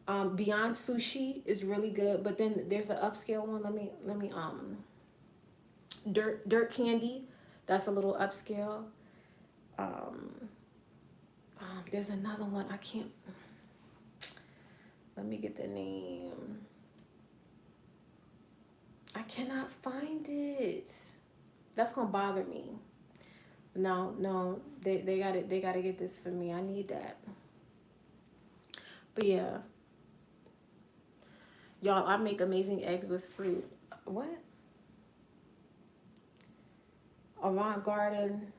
Beyond Sushi is really good, but then there's an upscale one. Let me Dirt Candy. That's a little upscale. There's another one. I can't. Let me get the name. I cannot find it. That's gonna bother me. No, they gotta get this for me. I need that. But yeah, y'all, I make amazing eggs with fruit. What? Avant Garden.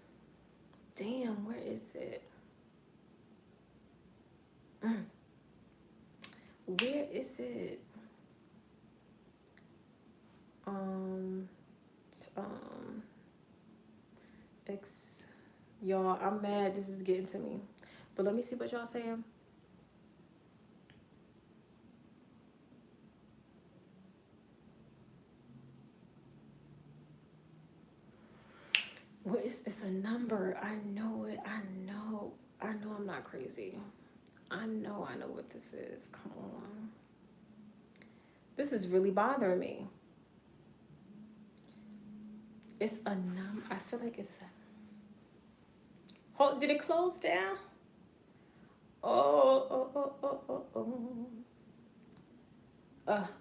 Damn, where is it? Where is it? Y'all, I'm mad this is getting to me, but let me see what y'all saying. What is... it's a number. I know it. I know I'm not crazy. I know what this is. Come on. This is really bothering me. It's a number. I feel like it's a... Hold, did it close down?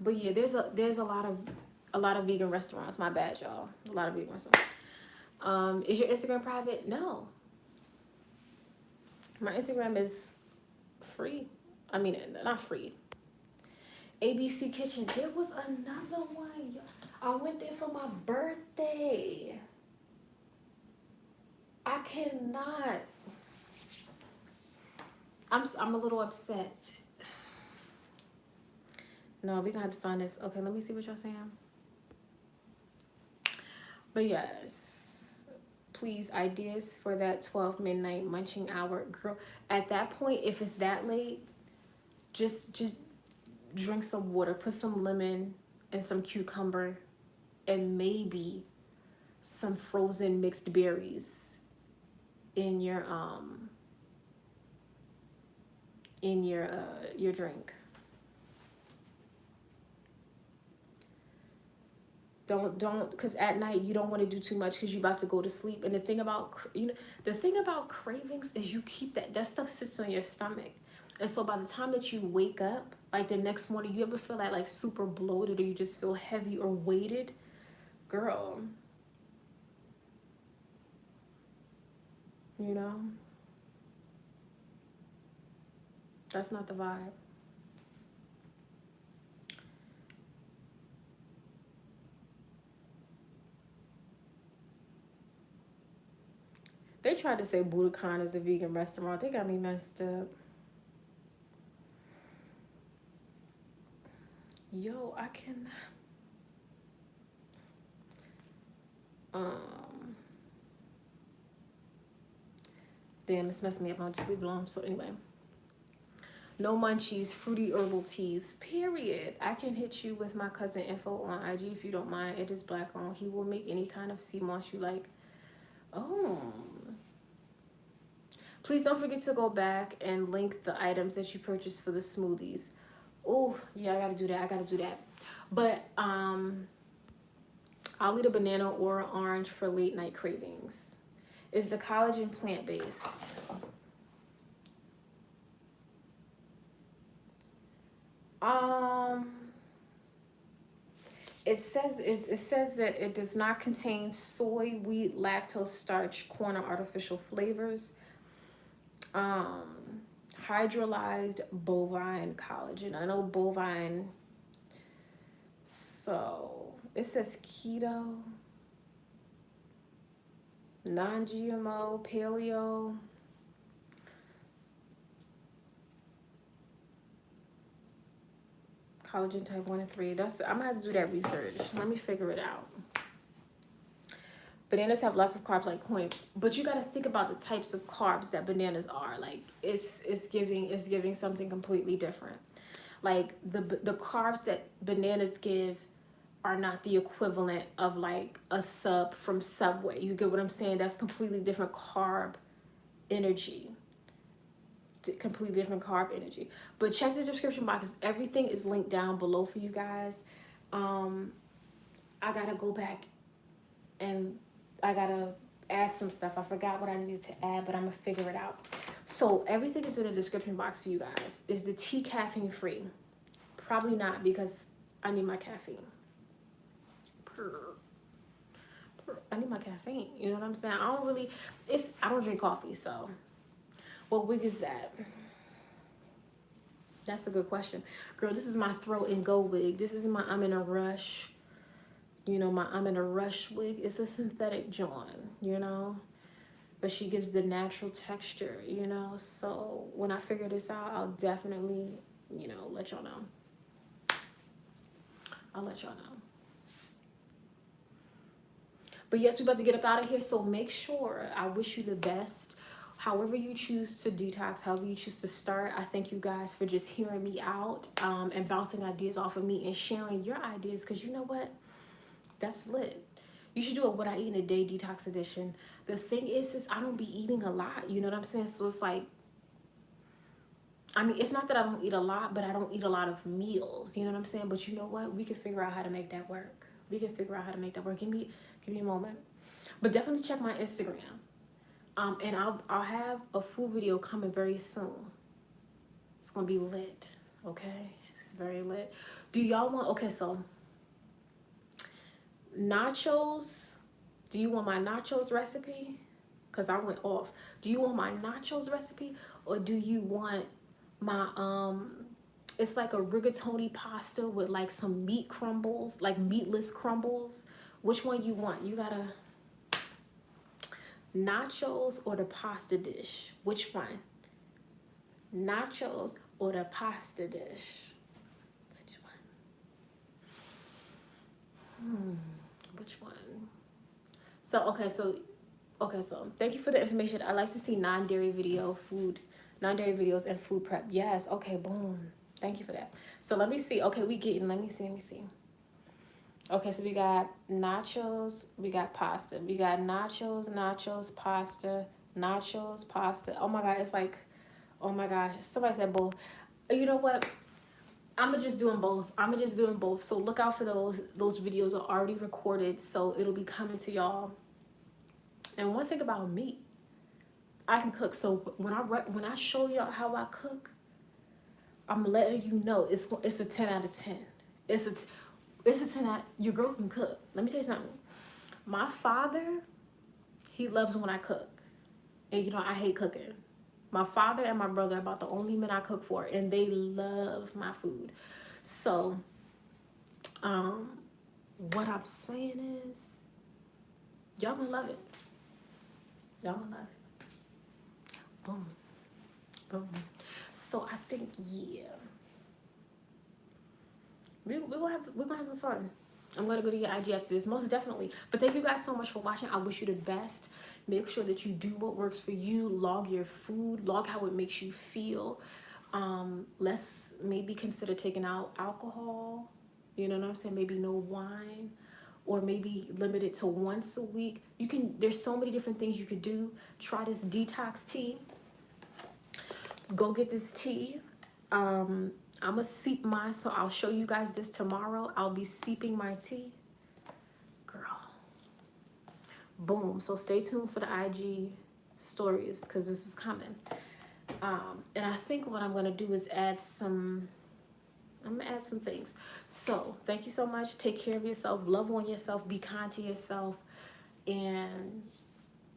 But yeah, there's a lot of vegan restaurants. My bad, y'all. A lot of vegan restaurants. Is your Instagram private? No. My Instagram is free. I mean, not free. ABC Kitchen. There was another one. I went there for my birthday. I cannot. I'm a little upset. No, we're gonna have to find this. Okay, let me see what y'all saying. But yes, please, ideas for that 12 midnight munching hour. Girl, at that point, if it's that late, just drink some water, put some lemon and some cucumber and maybe some frozen mixed berries in your drink. Don't because at night you don't want to do too much because you're about to go to sleep. And the thing about the thing about cravings is you keep that stuff sits on your stomach, and so by the time that you wake up, like the next morning, you ever feel like super bloated, or you just feel heavy or weighted, girl, you know, that's not the vibe. They tried to say Budokan is a vegan restaurant. They got me messed up. Yo, I can. Damn, it's messing me up. I'll just leave it alone. So anyway, no munchies, fruity herbal teas. Period. I can hit you with my cousin info on IG if you don't mind. It is black owned. He will make any kind of sea moss you like. Oh. Please don't forget to go back and link the items that you purchased for the smoothies. Oh, yeah, I gotta do that. But I'll eat a banana or an orange for late night cravings. Is the collagen plant-based? It says that it does not contain soy, wheat, lactose, starch, corn, or artificial flavors. Hydrolyzed bovine collagen. I know bovine. So it says keto, non-GMO, paleo. Collagen type 1 and 3. I'm gonna have to do that research. Let me figure it out. Bananas have lots of carbs like corn, but you got to think about the types of carbs that bananas are. Like it's giving something completely different. Like the carbs that bananas give are not the equivalent of like a sub from Subway. You get what I'm saying? That's completely different carb energy. Completely different carb energy. But check the description box. Everything is linked down below for you guys. I gotta go back and I gotta add some stuff. I forgot what I needed to add, but I'm gonna figure it out. So everything is in the description box for you guys. Is the tea caffeine free? Probably not, because I need my caffeine. I need my caffeine. You know what I'm saying? I don't drink coffee, so what wig is that? That's a good question. Girl, this is my throat and go wig. This is my I'm in a rush. You know, my I'm in a rush wig. It's a synthetic joint, you know, but she gives the natural texture, you know. So when I figure this out, I'll definitely, you know, let y'all know. I'll let y'all know. But yes, we're about to get up out of here. So make sure, I wish you the best. However you choose to detox, however you choose to start, I thank you guys for just hearing me out and bouncing ideas off of me and sharing your ideas, because you know what? That's lit. You should do a what I eat in a day detox edition. The thing is I don't be eating a lot. You know what I'm saying? So it's like, I mean, it's not that I don't eat a lot, but I don't eat a lot of meals. You know what I'm saying? But you know what? We can figure out how to make that work. Give me a moment. But definitely check my Instagram. And I'll have a full video coming very soon. It's gonna be lit. Okay? It's very lit. Do y'all want, okay, so nachos, do you want my nachos recipe? Because I went off. Do you want my nachos recipe, or do you want my it's like a rigatoni pasta with like some meat crumbles, like meatless crumbles? Which one you want? You gotta nachos or the pasta dish? Which one? Nachos or the pasta dish? Which one? Which one? So thank you for the information. I like to see non-dairy videos and food prep. Yes, okay, boom. Thank you for that. So let me see. Okay, let me see. Okay, so we got nachos, we got pasta. We got nachos, pasta, nachos, pasta. Oh my God, it's like, oh my gosh, somebody said both. You know what? I'm just doing both. So look out for those. Those videos are already recorded, so it'll be coming to y'all. And one thing about me, I can cook. So when I show y'all how I cook, I'm letting you know it's a 10 out of 10. It's a 10 out. Your girl can cook. Let me tell you something. My father, he loves when I cook, and you know I hate cooking. My father and my brother are about the only men I cook for, and they love my food. So, what I'm saying is, y'all gonna love it. Y'all gonna love it. Boom, boom. So I think we're gonna have some fun. I'm gonna go to your IG after this, most definitely. But thank you guys so much for watching. I wish you the best. Make sure that you do what works for you. Log your food. Log how it makes you feel. Let's maybe consider taking out alcohol. You know what I'm saying? Maybe no wine, or maybe limit it to once a week. You can. There's so many different things you could do. Try this detox tea. Go get this tea. I'm gonna seep mine, so I'll show you guys this tomorrow. I'll be seeping my tea. Girl. Boom. So stay tuned for the IG stories, because this is coming. And I think what I'm gonna do is I'm gonna add some things. So thank you so much. Take care of yourself. Love on yourself. Be kind to yourself. And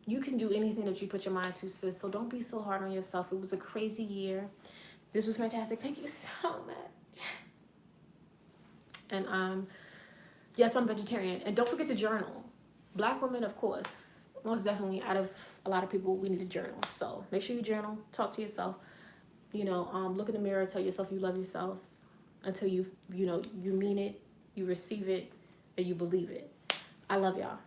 you can do anything that you put your mind to, sis. So don't be so hard on yourself. It was a crazy year. This was fantastic. Thank you so much. And yes, I'm vegetarian. And don't forget to journal. Black women, of course, most definitely, out of a lot of people, we need to journal. So make sure you journal. Talk to yourself. You know, look in the mirror. Tell yourself you love yourself until you mean it, you receive it, and you believe it. I love y'all.